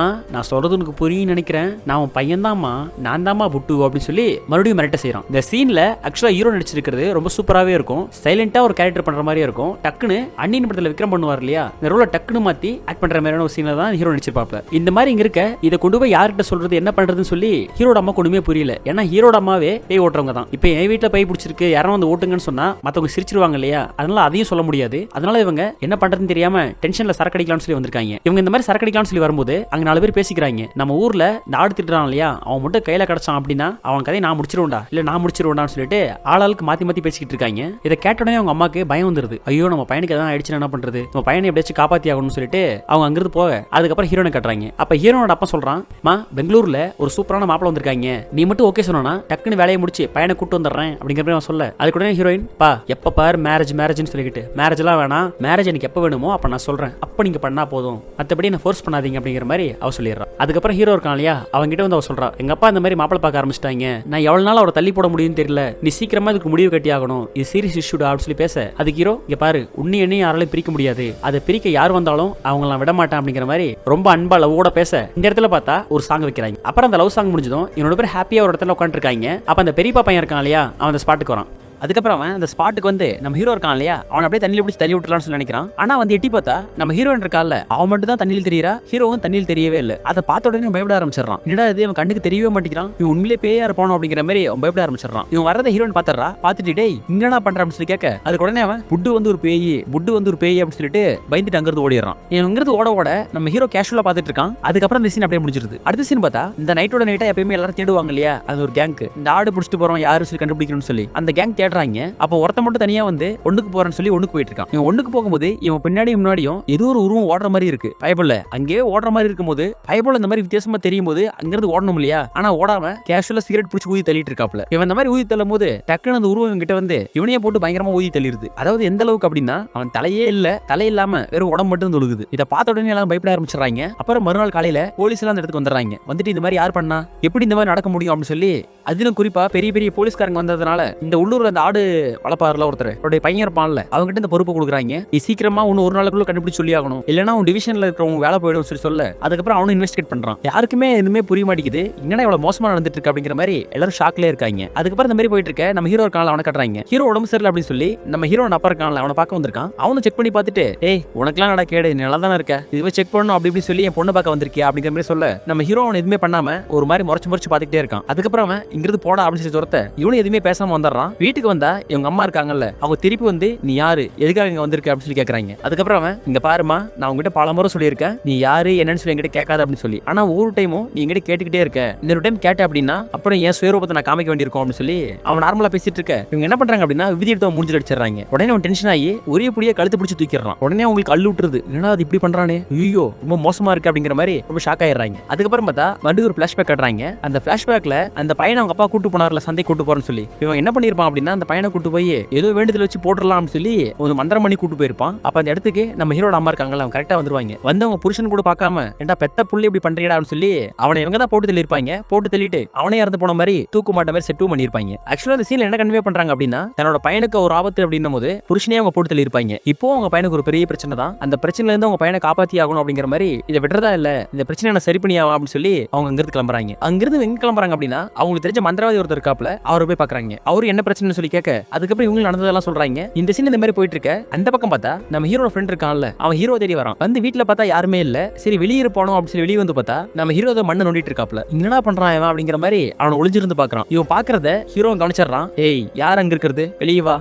நான் சொல்றது உனக்கு புரியும் நினைக்கிறேன், நான் உன் பையன் தான்மா, நான் தான்மா புட்டு அப்படின்னு சொல்லி மறுபடியும் மிரட்ட செய்யறான். இந்த சீன்ல ஆக்சுவலா ஹீரோ நடிச்சிருக்கிறது ரொம்ப சூப்பராகவே இருக்கும். சைலண்டா ஒரு கேரக்டர் பண்ற மாதிரியே இருக்கும். டக்குன்னு அண்ணின் படத்துல விக்ரம் பண்ணுவார் இல்லையா, இந்த ரோல டக்குன்னு மாத்தி ஆக்ட் பண்ற மாதிரியான ஒரு சீன்ல தான் ஹீரோ நடிச்சிருப்பாப்ல. இந்த மாதிரி இங்க இருக்க இதை கொண்டு போய் யார்கிட்ட சொல்றது, என்ன பண்றதுன்னு சொல்லி ஹீரோட அம்மா கொண்டுமே புரியல. ஏன்னா ஹீரோட அம்மாவே பேய் ஓட்டுறவங்க தான். இப்போ என் வீட்டுல பேய் பிடிச்சிருக்கு, யாரும் வந்து ஓட்டுங்கன்னு சொன்னா மத்தவங்க சிரிச்சிருவாங்க இல்லையா, அதனால அதையும் சொல்ல முடியாது. அதனால இவங்க என்ன பண்றதுன்னு தெரியாம டென்ஷன்ல சரக்கடிக்கலாம்னு சொல்லி வந்திருக்காங்க. இவங்க இந்த மாதிரி சரக்கடிக்கலாம்னு சொல்லி வரும்போது அங்க 4 பேர் பேசிக்கிறாங்க. நம்ம ஊர்ல நாடு திட்டுறான் இல்லையா, அவன் மட்டும் கையில கிடைச்சான் அப்படின்னா அவன் கதையை நான் முடிச்சிருவேன்டா, இல்ல நான் முடிச்சிருவேன்டான்னு சொல்லிட்டு ஆளாளுக்கு மாத்தி மாத்தி பேசிக்கிட்டு இருக்காங்க. இதை கேட்ட உடனே அவங்க அம்மாக்கு பயம் வந்துருது. ஐயோ நம்ம பையனுக்கு எதாவது ஆயிடுச்சுன்னா என்ன பண்றது, நம்ம பையனை எப்படியாச்சும் காப்பாத்தி ஆகணும்னு சொல்லிட்டு அவங்க அங்கிருந்து போக அதுக்கப்புறம் ஹீரோனை கட்டுறாங்க. அப்ப ஹீரோனோட அப்பா சொல்றான், பெங்களூர்ல ஒரு சூப்பரான மாப்பிள வந்திருக்காங்க, நீ மட்டும் ஓகே சொன்னா டக்குன்னு வேலையை முடிச்சு பையனை கூட்டு வந்துடுறேன் அப்படிங்கிற மாதிரி சொல்ல, அதுக்கு உடனே ஹீரோயின், எப்ப பாரு மேரேஜ்னு சொல்லிக்கிட்டு, மேரேஜ் எல்லாம் வேணாம், மேரேஜ் எனக்கு எப்ப வேணுமோ அப்ப நான் சொல்றேன், அப்ப நீங்க பண்ணா போதும், மத்தபடி என்ன ஃபோர்ஸ் பண்ணாதீங்க அப்படிங்கிற மாதிரி அவ சொல்லிடுறான். அதுக்கப்புறம் ஹீரோ இருக்கான் இல்லையா, அவங்க கிட்ட வந்து அவ சொல்றா, எங்க அப்பா இந்த மாதிரி மாப்பிள பார்க்க ஆரம்பிச்சிட்டாங்க, நான் எவ்வளவு நாள் அவரை தள்ளி போட முடியும்னு தெரியல, நீ சீக்கிரமா இதுக்கு முடிவு கட்டி ஆகணும், இது சீரியஸ் இஷ்யூடா அப்படின்னு சொல்லி பேச, அதுக்கு ஹீரோ, இங்க பாரு உன்னை என்னையும் யாராலையும் பிரிக்க முடியாது, அதை பிரிக்க யார் வந்தாலும் அவங்க நான் விட மாட்டேன் அப்படிங்கிற மாதிரி ரொம்ப அன்பா லவ்வோட பேச, இந்த இடத்துல பார்த்தா ஒரு சாங் வைக்கிறாங்க. அப்புறம் அந்த லவ் சாங் முடிஞ்சதும் என்னோட பேர் ஹாப்பியா ஒரு இடத்துல உட்காந்துருக்காங்க. அப்ப அந்த பெரியப்பா பையன் இருக்கான் இல்லையா, அவன் அந்த ஸ்பாட்டுக்கு வரான். அதுக்கப்புறம் அவன் அந்த ஸ்பாட்டுக்கு வந்து நம்ம ஹீரோ இருக்கான் இல்லையா, அவன் அப்படியே தண்ணியில் பிடிச்சி தள்ளி விட்டுலான்னு சொல்லி நினைக்கிறான். ஆனா வந்து எட்டி பார்த்தா நம்ம ஹீரோயின் இருக்கான்ல, அவன் மட்டும் தான் தண்ணியில் தெரியறா, ஹீரோவும் தண்ணியில் தெரியவே இல்லை. அதை பார்த்த உடனே பயப்பட ஆரம்பிச்சிடறான். என்னடா இது அவன் கண்ணுக்கு தெரியவே மாட்டேங்கிறான், இவன் உண்மையிலே பேயா இருப்பானோ அப்படிங்கிற மாதிரி அவன் பயப்பட ஆரம்பிச்சிடறான். இவன் வரத ஹீரோயின் பாத்துறா, பார்த்துட்டு டேய் இங்கனா பண்றான்னு சொல்லி கேட்க, அதுக்கு உடனே அவன் புட்டு வந்து ஒரு பேய் அப்படின்னு சொல்லிட்டு பயந்துட்டு அங்கிருந்து ஓடிடுறான். இவன் இங்கிருந்து ஓட நம்ம ஹீரோ கேஷுவலா பார்த்துட்டு இருக்கான். அதுக்கப்புறம் இந்த சீன் அப்படியே முடிஞ்சிருது. அடுத்த சீன் பார்த்தா இந்த நைட்டோட நைட்டா எப்பயுமே எல்லாரும் தேடுவாங்க இல்லையா, அது ஒரு கேங்க், இந்த ஆடு பிடிச்சிட்டு போறோம் யாரும் சொல்லி கண்டுபிடிக்கணும்னு சொல்லி அந்த கேங் தேடுறாங்க. அப்போ மட்டும் தனியா வந்து ஒண்ணுக்கு போறேன்னு சொல்லி ஒண்ணுக்கு போயிட்டு இருக்கான். இவன் ஒண்ணுக்கு போகும்போது இவன் பின்னாடியும் முன்னாடியும் ஏதோ ஒரு உருவம் ஓடுற மாதிரி இருக்கு. பயப்படல அங்கேயே ஓடுற மாதிரி இருக்கும்போது பயப்படல இந்த மாதிரி வித்தியாசமா தெரியும் போது அங்கிருந்து ஓடணும் இல்லையா, ஆனா ஓடாம கேஷுவலா சிகரெட் பிடிச்சி ஊதி தள்ளிட்டு இருக்காப்ல. இவன் இந்த மாதிரி ஊதி தள்ளும் போது டக்குன்னு அந்த உருவம் கிட்ட வந்து இவனையே போட்டு பயங்கரமா ஊதி தள்ளிடுது. அதாவது எந்த அளவுக்கு அப்படின்னா அவன் தலையே இல்ல, தலை இல்லாம வெறும் உடம்பு மட்டும் தொழுகுது. இதை பார்த்த உடனே எல்லாம் பயப்பட ஆரம்பிச்சிடறாங்க. அப்புறம் மறுநாள் காலையில போலீஸ் எல்லாம் அந்த இடத்துக்கு வந்துடுறாங்க. வந்துட்டு இந்த மாதிரி யார் பண்ணா, எப்படி இந்த மாதிரி நடக்க முடியும் அப்படின்னு சொல்லி, அதிலும் குறிப்பா பெரிய பெரிய போலீஸ்காரங்க வந்ததுனால இந்த உள்ளூர்ல அந்த ஆடு வளர்ப்பாருல ஒருத்தர் அவருடைய பையன் இருப்பான்ல, அவங்க கிட்ட இந்த பொறுப்பு கொடுக்குறாங்க. சீக்கிரமா ஒரு நாளுக்குள்ள கண்டுபிடிச்சு சொல்லி ஆகணும், இல்லைன்னா உன் டிவிஷன்ல இருக்கிறவங்க வேலை போயிடும் சொல்லி சொல்ல, அதுக்கப்புறம் அவனும் இன்வெஸ்டிகேட் பண்றான். யாருக்குமே எதுவுமே புரிய மாட்டேங்குது, என்னடா இவ்வளவு மோசமா நடந்துட்டு இருக்கு அப்படிங்கிற மாதிரி எல்லாரும் ஷாக்ல இருக்காங்க. அதுக்கப்புறம் இந்த மாதிரி போயிட்டு இருக்க நம்ம ஹீரோ இருக்கான், அவனை கட்டுறாங்க. ஹீரோ உடம்பு சரியில்லை அப்படின்னு சொல்லி நம்ம ஹீரோ அப்பா இருக்கான்ல, அவனை பார்க்க வந்திருக்கான். அவனும் செக் பண்ணி பார்த்துட்டு, உனக்குலாம் நட கேடு, நல்லா தானே இருக்க, இதுவே செக் பண்ணணும் அப்படி சொல்லி என் பொண்ணு பார்க்க வந்திருக்கியா அப்படிங்கிற மாதிரி சொல்ல, நம்ம ஹீரோ அவன் எதுவுமே பண்ணாம ஒரு மாதிரி முறைச்சு பார்த்துக்கிட்டே இருக்கான். அதுக்கப்புறம் அவன் இங்கிருந்து போட அப்படின்னு சொல்லி துரத்த இவனும் எதுவுமே பேசாம வந்துடுறான். வீட்டுக்கு வந்தா இவங்க அம்மா இருக்காங்கல்ல, அவங்க திருப்பி வந்து நீ யாரு, எதுக்காக இங்க வந்திருக்க அப்படின்னு சொல்லி கேக்குறாங்க. அதுக்கப்புறம் அவன், இங்க பாருமா, நான் உங்ககிட்ட பல முறை சொல்லியிருக்கேன் நீ யாரு என்னன்னு சொல்லி என்கிட்ட கேட்காத அப்படின்னு சொல்லி, ஆனா ஒவ்வொரு டைமும் நீ என்கிட்ட கேட்டுக்கிட்டே இருக்க, இன்னொரு டைம் கேட்ட அப்படின்னா அப்புறம் என் சுயரூபத்தை நான் காமிக்க வேண்டியிருக்கும் அப்படின்னு சொல்லி அவன் நார்மலா பேசிட்டு இருக்க. இவங்க என்ன பண்றாங்க அப்படின்னா விதி எடுத்து மூஞ்சில அடிச்சிடறாங்க. உடனே அவன் டென்ஷன் ஆகி ஒரே புடிய கழுத்து பிடிச்சி தூக்கிடுறான். உடனே அவங்களுக்கு அள்ளு விட்டுருது, ஏன்னா அது இப்படி பண்றானே, ஐயோ ரொம்ப மோசமா இருக்கு அப்படிங்கிற மாதிரி ரொம்ப ஷாக் ஆயிடுறாங்க. அதுக்கப்புறம் பார்த்தா மறுபடியும் ஒரு பிளாஷ்பேக் காட்டுறாங்க. அந்த பிளாஷ்பேக்ல அந்த பையனை அவங்க அப்பா கூட்டு போனார்ல சந்தை கூட்டு போறேன்னு சொல்லி, இவன் என்ன பண்ணிருப்பான் அப்படின்னா அந்த பையனை கூட்டு போய் ஏதோ வேண்டுதல் வச்சு போட்டுடலாம் சொல்லி ஒரு மந்திரம் பண்ணி கூட்டு போயிருப்பான். அப்ப அந்த இடத்துக்கு நம்ம ஹீரோட அம்மா இருக்காங்கல்ல, அவங்க கரெக்டா வந்துருவாங்க. வந்து அவங்க புருஷன் கூட பார்க்காம ஏண்டா பெத்த புள்ளி இப்படி பண்றீடா அப்படின்னு சொல்லி அவனை இவங்க தான் போட்டு தள்ளிருப்பாங்க. போட்டு தள்ளிட்டு அவனே இறந்து போன மாதிரி தூக்கு மாட்ட மாதிரி செட்டும் பண்ணிருப்பாங்க. ஆக்சுவலா அந்த சீன்ல என்ன கன்வே பண்றாங்க அப்படின்னா தன்னோட பையனுக்கு ஒரு ஆபத்து அப்படின்னும் போது புருஷனே அவங்க போட்டு தள்ளிருப்பாங்க. இப்போ அவங்க பையனுக்கு ஒரு பெரிய பிரச்சனை தான், அந்த பிரச்சனைல இருந்து அவங்க பையனை காப்பாத்தி ஆகணும் அப்படிங்கிற மாதிரி இதை விடுறதா இல்ல, இந்த பிரச்சனை நான் சரி பண்ணி ஆகும் அப்படின்னு சொல்லி அவங்க அங்கிருந்து கிளம்புறாங்க. அங்கிருந்து எங்க கிளம்புறாங்க அப்படின்னா அவங்களுக்கு தெரிஞ்ச மந்திரவாதி ஒருத்தர் இருக்காப்ல, அவரை போய் பாக்குறாங்க. அவரு என்ன பிரச்சனை சொல்லி கேட்க அதுக்கப்புறம் இவங்க நடந்ததெல்லாம் சொல்றாங்க. இந்த சீன் இந்த மாதிரி போயிட்டு இருக்க அந்த பக்கம் பார்த்தா நம்ம ஹீரோ ஃப்ரெண்ட் இருக்கான்ல, அவன் ஹீரோ தேடி வரான். வந்து வீட்டுல பார்த்தா யாருமே இல்ல. சரி வெளியே போனோம் அப்படின்னு சொல்லி வெளியே வந்து பார்த்தா நம்ம ஹீரோ மண்ணை நோண்டிட்டு இருக்காப்ல. என்னடா பண்றான் அப்படிங்கிற மாதிரி அவன் ஒளிஞ்சிருந்து பாக்குறான். இவன் பாக்குறத ஹீரோ கவனிச்சிடறான். யார் அங்க இருக்கிறது, வெளியே வா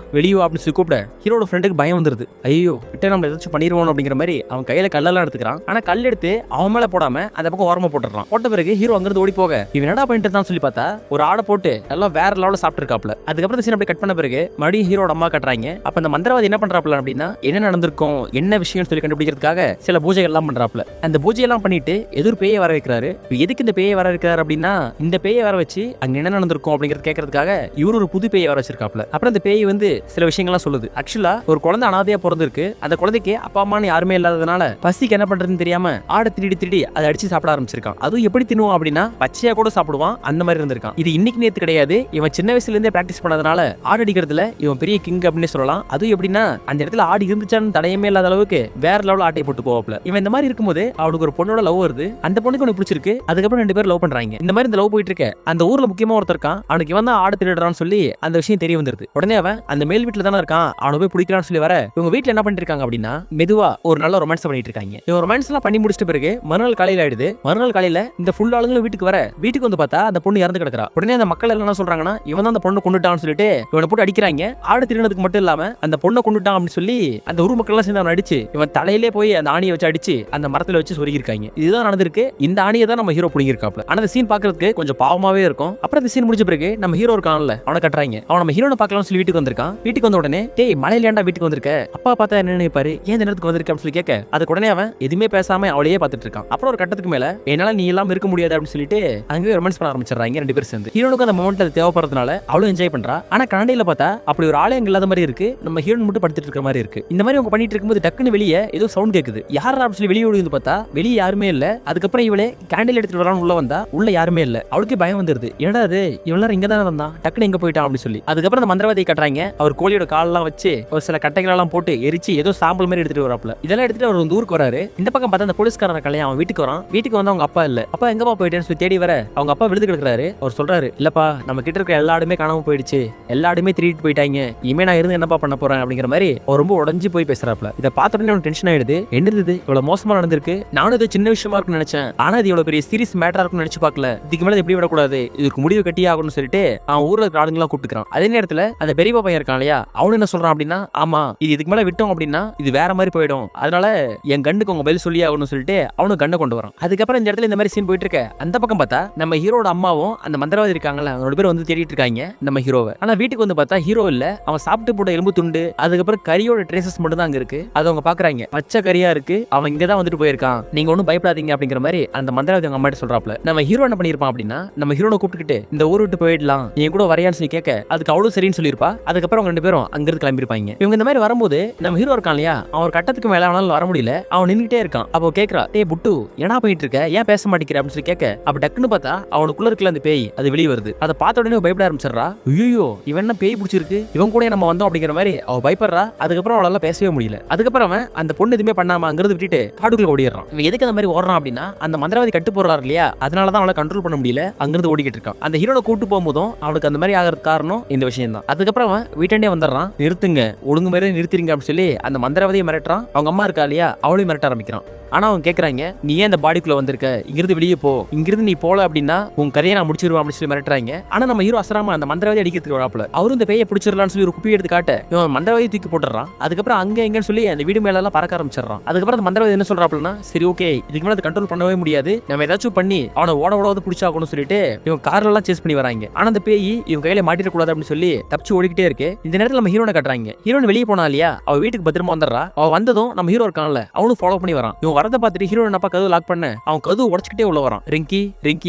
அப்படின்னு சொல்லி கூப்பிட ஹீரோட ஃப்ரெண்டுக்கு பயம் வந்துருது. ஐயோ கிட்ட நம்ம ஏதாச்சும் பண்ணிடுவோம் அப்படிங்கிற மாதிரி அவன் கையில கல்லெல்லாம் எடுத்துக்கிறான். ஆனா கல் எடுத்து அவன் மேல போடாம அந்த பக்கம் ஓரமா போட்டுறான். போட்ட பிறகு ஹீரோ அங்கிருந்து ஓடி போக இவன் என்னடா பண்ணிட்டு தான் சொல்லி பார்த்தா ஒரு ஆடை போட்டு எல்லாம் வேற லெவலில் சாப்பிட்டு இருக்காப்ல. அதுக்கப்புறம் சீன் அப்படியே கட் பண்ண பிறகு மறுபடியும் ஹீரோட அம்மா கட்டுறாங்க. அப்ப அந்த மந்திரவாதி என்ன பண்றாப்ல அப்படின்னா என்ன நடந்திருக்கும் என்ன விஷயம் சொல்லி கண்டுபிடிக்கிறதுக்காக சில பூஜைகள் எல்லாம் பண்றாப்ல. அந்த பூஜையெல்லாம் பண்ணிட்டு எதிர் பேயை வர வைக்கிறாரு. எதுக்கு இந்த பேயை வர வைக்கிறாரு அப்படின்னா இந்த பேயை வர வச்சு அங்க என்ன நடந்திருக்கும் அப்படிங்கறது கேட்கறதுக்காக இவரு ஒரு புது பேயை வர வச்சிருக்காப்ல. அப்புறம் அந்த பேய் வந்து சில விஷயங்கள்லாம் சொல்லுது. ஆக்சுவலா ஒரு குழந்தை அனாதையா பிறந்திருக்கு. அந்த குழந்தைக்கு அப்பா அம்மான்னு யாருமே இல்லாததுனால பசிக்கு என்ன பண்றதுன்னு தெரியாம ஆடை திருடி அதை அடிச்சு சாப்பிட ஆரம்பிச்சிருக்கான். அதுவும் எப்படி தின்னுவான் அப்படின்னா பச்சையா கூட சாப்பிடுவான். அந்த மாதிரி இருந்திருக்கான். இது இன்னைக்கு நேத்து கிடையாது. இவன் சின்ன வயசுல இருந்தே பிராக்டிஸ் பண்ணதுனால ஆடு அடிக்கிறதுல இவன் பெரிய கிங் அப்படின்னு சொல்லலாம். அதுவும் எப்படின்னா அந்த இடத்துல ஆடு இருந்துச்சான்னு தடையமே இல்லாத அளவுக்கு வேற லெவல் ஆட்டை போட்டு போவாப்ல. இவன் இந்த மாதிரி இருக்கும்போது அவனுக்கு ஒரு பொண்ணோட லவ் வருது. அந்த பொண்ணுக்கு அவனுக்கு பிடிச்சிருக்கு. அதுக்கப்புறம் 2 பேரும் லவ் பண்றாங்க. இந்த மாதிரி இந்த லவ் போயிட்டு இருக்க அந்த ஊர்ல முக்கியமா ஒருத்தர் இருக்கான். அவனுக்கு இவன் தான் ஆடு திருடுறான்னு சொல்லி அந்த விஷயம் தெரிய வந்துருது. உடனே அவன் அந்த மேல் வீட்டுல தானே இருக்கான். அவனை போய் பிடிக்கலாம்னு சொல்லி வர இவங்க வீட்டுல என்ன பண்ணிட்டு இருக்காங்க அப்படின்னா மெதுவா ஒரு நல்ல ரொமான்ஸ் பண்ணிட்டு இருக்காங்க. இவங்க ரொமான்ஸ் எல்லாம் பண்ணி முடிச்சிட்ட பிறகு மறுநாள் காலையில ஆயிடுது. மறுநாள் காலையில இந்த ஃபுல் ஆளுங்களும் வீட்டுக்கு வந்து பார்த்தா அந்த பொண்ணு இறந்து கிடக்குறா. உடனே அந்த மக்கள் எல்லாம் என்ன சொல்றாங்கன்னா இவன் தான் அந்த பொண்ணை கொண்டுட்டான்னு சொல்லிட்டு இவனை போட்டு அடிக்கிறாங்க. ஆடு திருடுறதுக்கு மட்டும் இல்லாம அந்த பொண்ணை கொண்டுட்டான் அப்படின்னு சொல்லி அந்த ஊர் மக்கள் எல்லாம் சேர்ந்து அவன் அடிச்சு இவன் தலையிலே போய் அந்த ஆணியை வச்சு அடிச்சு அந்த மரத்துல வச்சு சொருகிருக்காங்க. இதுதான் நடந்திருக்கு. இந்த ஆணியை தான் நம்ம ஹீரோ புடிங்கிருக்காப்ல. ஆனா அந்த சீன் பாக்குறதுக்கு கொஞ்சம் பாவமாவே இருக்கும். அப்புறம் இந்த சீன் முடிஞ்ச பிறகு நம்ம ஹீரோ இருக்கான்ல அவனை கட்டுறாங்க. அவன் நம்ம ஹீரோனை பார்க்கலாம்னு சொல்லி வீட்டுக்கு வந்திருக்கான். வீட்டுக்கு வந்த உடனே டேய் மலையில ஏன்டா வீட்டுக்கு வந்திருக்க? அப்பா பார்த்தா என்ன நினைப்பாரு? ஏன் இந்த நேரத்துக்கு வந்திருக்க அப்படின்னு சொல்லி கேட்க அதுக்கு உடனே அவன் எதுவுமே பேசாம அவளையே பார்த்துட்டு இருக்கான். அப்புறம் ஒரு கட்டத்துக்கு மேல என்னால நீ எல்லாம் இருக்க முடியாது அப்படின்னு சொல்லிட்டு அங்கே ரொமான்ஸ் பண்ண ஆரம்பிச்சிடறாங்க 2 பேரும் சேர்ந்து. ஹீரோனுக்கு அந்த மொமெண்ட் அது தேவைப்படுறதுனால அவளும் என்ஜாய் பண்றா. ஆனா கனடியில பார்த்தா அப்படி ஒரு ஆளே இல்லாத மாதிரி இருக்கு. நம்ம ஹீரோன் மட்டும் படுத்துட்டு இருக்கிற மாதிரி இருக்கு. இந்த மாதிரி அவங்க பண்ணிட்டு இருக்கும்போது டக்குன்னு வெளியே ஏதோ சவுண்ட் கேக்குது. யாரா அப்படின்னு சொல்லி வெளியே ஓடி பார்த்தா வெளியே யாருமே இல்ல. அதுக்கப்புறம் இவளே கேண்டில் எடுத்துட்டு வரான்னு உள்ள வந்தா உள்ள யாருமே இல்ல. அவளுக்கு பயம் வந்துருது. என்னடா அது இவளாரும் இங்க தானே வந்தான் டக்குன்னு எங்க போயிட்டான் அப்படின்னு சொல்லி. அதுக்கப்புறம் அந்த மந்திரவாதியை கட்டுறாங்க. அவர் கோழியோட காலெல்லாம் வச்சு ஒரு சில கட்டைகள் எல்லாம் போட்டு எரிச்சு ஏதோ சாம்பல் மாதிரி எடுத்துட்டு வராப்ல. இதெல்லாம் எடுத்துட்டு அவர் வந்து ஊருக்கு வராரு. இந்த பக்கம் பார்த்தா அந்த போலீஸ்காரன் கல்யாணம் அவன் வீட்டுக்கு வரான். வீட்டுக்கு வந்து அவங்க அப்பா இல்ல. அப்பா எங்கப்பா போயிட்டேன்னு சொல்லி தேடி வர அவங்க அப்பா விழுந்து கிடக்குறாரு. அவர் சொல்றாரு இல்லப்பா நம்ம கிட்ட இருக்க எல்லாருமே காணாம போயிடுச்சு. எல்லாருமே திருடிட்டு போயிட்டாங்க. இனிமே நான் இருந்து என்னப்பா பண்ண போறேன் அப்படிங்கிற மாதிரி அவர் ரொம்ப உடஞ்சு போய் பேசுறாப்ல. இதை பார்த்த உடனே அவனுக்கு டென்ஷன் ஆயிடுது. என்னது இவ்வளவு மோசமா நடந்திருக்கு. நானும் இது சின்ன விஷயமா இருக்குன்னு நினைச்சேன். ஆனா இது இவ்வளவு பெரிய சீரியஸ் மேட்டரா இருக்குன்னு நினைச்சு பார்க்கல. இதுக்கு மேல எப்படி விடக்கூடாது. இதுக்கு முடிவு கட்டி ஆகணும்னு சொல்லிட்டு அவன் ஊர்ல இருக்க ஆளுங்கெல்லாம் கூப்பிட்டுக்கிறான். அதே நேரத்துல அந்த பெரிய பையன் இருக்கான் இல்லையா அவனு என்ன சொல்றான் அப்படின்னா ஆமா இது இதுக்கு மேல விட்டோம் அப்படின்னா இது வேற மாதிரி போயிடும். அதனால என் கண்ணுக்கு உங்க பதில் சொல்லி ஆகணும்னு சொல்லிட்டு அவனு கண்ணை கொண்டு வரான். அதுக்கப்புறம் இந்த இடத்துல இந்த மாதிரி சீன் போயிட்டு இருக்க அந்த பக்கம் பார்த்தா நம்ம ஹீரோட அம்மாவும் அந்த மந்திரவாதி இருக்காங்கல்ல அவனோட பேர் வந்து தேடிட்டு இருக்காங்க நம்ம ஹீரோவை. ஆனா வீட்டுக்கு வந்து பார்த்தா ஹீரோ இல்ல. அவன் சாப்பிட்டு போட்ட எலும்பு துண்டு அதுக்கப்புறம் கரியோட ட்ரேசஸ் மட்டும் தான் அங்க இருக்கு. அது அவங்க பாக்குறாங்க. பச்சை கரியா இருக்கு. அவன் இங்கதான் வந்துட்டு போயிருக்கான். நீங்க ஒன்னும் பயப்படாதீங்க அப்படிங்கிற மாதிரி அந்த மந்திரவாதி அவங்க அம்மாட்ட சொல்றாப்ல. நம்ம ஹீரோ என்ன பண்ணிருப்பான் அப்படின்னா நம்ம ஹீரோனை கூப்பிட்டுக்கிட்டு இந்த ஊர் விட்டு போயிடலாம் நீ கூட வரையான்னு சொல்லி கேட்க அதுக்கு அவ்வளவு சரின்னு சொல்லிருப்பா. அதுக்கப்புறம் அவங்க 2 பேரும் அங்கிருந்து கிளம்பிருப்பாங்க. இவங்க இந்த மாதிரி வரும்போது நம்ம ஹீரோ இருக்கான் இல்லையா அவன் ஒரு கட்டத்துக்கு மேல அவனால வர முடியல. அவன் நின்னுட்டே இருக்கான். அப்போ கேக்குறா டே புட்டு என்ன போயிட்டு இருக்க ஏன் பேச மாட்டேங்கிற அப்படின்னு சொல்லி கேட்க அப்ப டக்குன்னு பார்த்தா அவனுக்குள்ள இருக்கல அந்த பேய் அது வெளியே வருது. அதை பார்த்த உடனே பயப்பட ஆரம்பிச்சிடறா. ஐயோ இவன் என்ன பேய் பிடிச்சிருக்கு இவன் கூட நம்ம வந்தோம் அப்படிங்கிற மாதிரி அவ பயப்படுறா. அதுக்கப்புறம் அவளால பேசவே முடியல. அதுக்கப்புறம் அவன் அந்த பொண்ணு எதுவுமே பண்ணாம அங்கிருந்து விட்டுட்டு காட்டுக்குள்ள ஓடிடுறான். இவன் எதுக்கு அந்த மாதிரி ஓடுறான் அப்படின்னா அந்த மந்திரவாதி கட்டு போடுறாரு இல்லையா அதனாலதான் அவளை கண்ட்ரோல் பண்ண முடியல அங்கிருந்து ஓடிக்கிட்டு இருக்கான். அந்த ஹீரோனை கூட்டு போகும்போதும் அவனுக்கு அந்த மாதிரி ஆகிறது காரணம் இந்த விஷயம் தான். அதுக்கப்புறம் அவன் வீட்டாண்டே வந்துடுறான். நிறுத்துங்க ஒழுங்கு மாதிரி நிறுத்திருங்க அப்படின்னு சொல்லி அந்த மந்திரவாதியை மிரட்டுறான். அவங்க அம்மா இருக்கா இல்லையா அவளையும் மிரட்ட ஆரம்பிக்கிறான். ஆனா அவங்க கேக்குறாங்க நீ ஏன் இந்த பாடிக்குள்ள வந்திருக்க இங்கிருந்து வெளியே போ இங்கிருந்து நீ போல அப்படின்னா உன் கதையை நான் முடிச்சிருவேன் அப்படின்னு சொல்லி மிரட்டுறாங்க. ஆனா நம்ம ஹீரோ அசராம அந்த மந்திரவாதி அடிக்கிறதுக்கு வராப்புல. அவரும் இந்த பேயை பிடிச்சிடலாம்னு சொல்லி ஒரு குப்பி எடுத்து காட்ட இவன் மந்திரவாதி தூக்கி போட்டுறான். அதுக்கப்புறம் அங்க எங்கன்னு சொல்லி அந்த வீடு மேல எல்லாம் பறக்க ஆரம்பிச்சிடறான். அதுக்கப்புறம் அந்த மந்திரவாதி என்ன சொல்றாப்புலன்னா சரி ஓகே இதுக்கு மேல கண்ட்ரோல் பண்ணவே முடியாது நம்ம ஏதாச்சும் பண்ணி அவனை ஓட பிடிச்சாகணும்னு சொல்லிட்டு இவன் கார்ல எல்லாம் சேஸ் பண்ணி வராங்க. ஆனா அந்த பேய் இவன் கையில மாட்டிடக்கூடாது அப்படின்னு சொல்லி தப்பிச்சு ஓடிக்கிட்டே இருக்கு. இந்த நேரத்துல நம்ம ஹீரோனை கட்டுறாங்க. ஹீரோன் வெளியே போனா இல்லையா அவ வீட்டுக்கு பத்திரமா வந்துடுறா. அவ வந்ததும் நம்ம ஹீரோ இருக்கான்ல அவனும் ஃபாலோ பண்ணி வரான். இவன் வரதை பார்த்துட்டு ஹீரோன் அப்பா கதவு லாக் பண்ண அவன் கதவு உடச்சுக்கிட்டே உள்ள வரான். ரிங்கி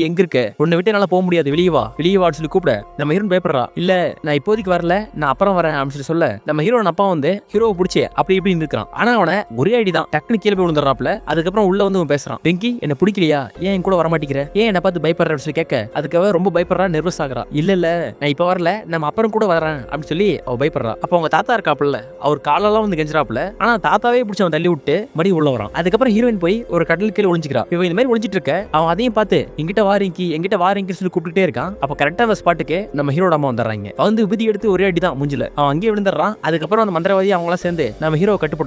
எங்க இருக்க உன்னை விட்டு என்னால போக முடியாது வெளியே வா சொல்லி கூப்பிட நம்ம ஹீரோன் பயப்படுறா. இல்ல நான் இப்போதைக்கு வரல நான் அப்புறம் வரேன் அப்படின்னு சொல்ல நம்ம ஹீரோன் அப்பா வந்து ஹீரோவை பிடிச்சி அப்படி இப்படி நிற்கிறான். ஆனா அவனை ஒரே அடி தான் டக்குனு கீழே போய் விழுந்துறாப்ல. அதுக்கப்புறம் உள்ள வந்து பேசுறான். ரிங்கி என்ன பிடிக்கலையா ஏன் என் கூட வர மாட்டேங்கிற ஏன் என்ன பார்த்து பயப்படுற சொல்லி கேட்க அதுக்காக ரொம்ப பயப்படுறா நர்வஸ் ஆகுறா. இல்ல நான் இப்ப வரல நம்ம அப்புறம் கூட வரேன் அப்படின்னு சொல்லி அவ பயப்படுறா. அப்ப அவங்க தாத்தா இருக்காப்புல அவர் காலெல்லாம் வந்து கெஞ்சிராப்புல. ஆனா தாத்தாவே பிடிச்சி அவன் தள்ளி விட்டு மறுபடியும் உள்ள வரான். அதுக்கப்புறம் ஹீரோயின் போய் ஒரு கடல் கீழே ஒளிஞ்சிக்கிறா. இவன் இந்த மாதிரி ஒளிஞ்சிட்டு இருக்க அவன் அதையும் பார்த்து எங்கிட்ட வாரிங்கி சொல்லி கூப்பிட்டுட்டே இருக்கான். அப்ப கரெக்டா அந்த ஸ்பாட்டுக்கு நம்ம ஹீரோட அம்மா வந்துடுறாங்க. வந்து விதி எடுத்து ஒரே அடி தான் மூஞ்சில அவன் அங்கேயே விழுந்துடுறான். அதுக்கப்புறம் அந்த மந்திரவாதி அவங்க எல்லாம் சேர்ந்து நம்ம ஹீரோ கட்டு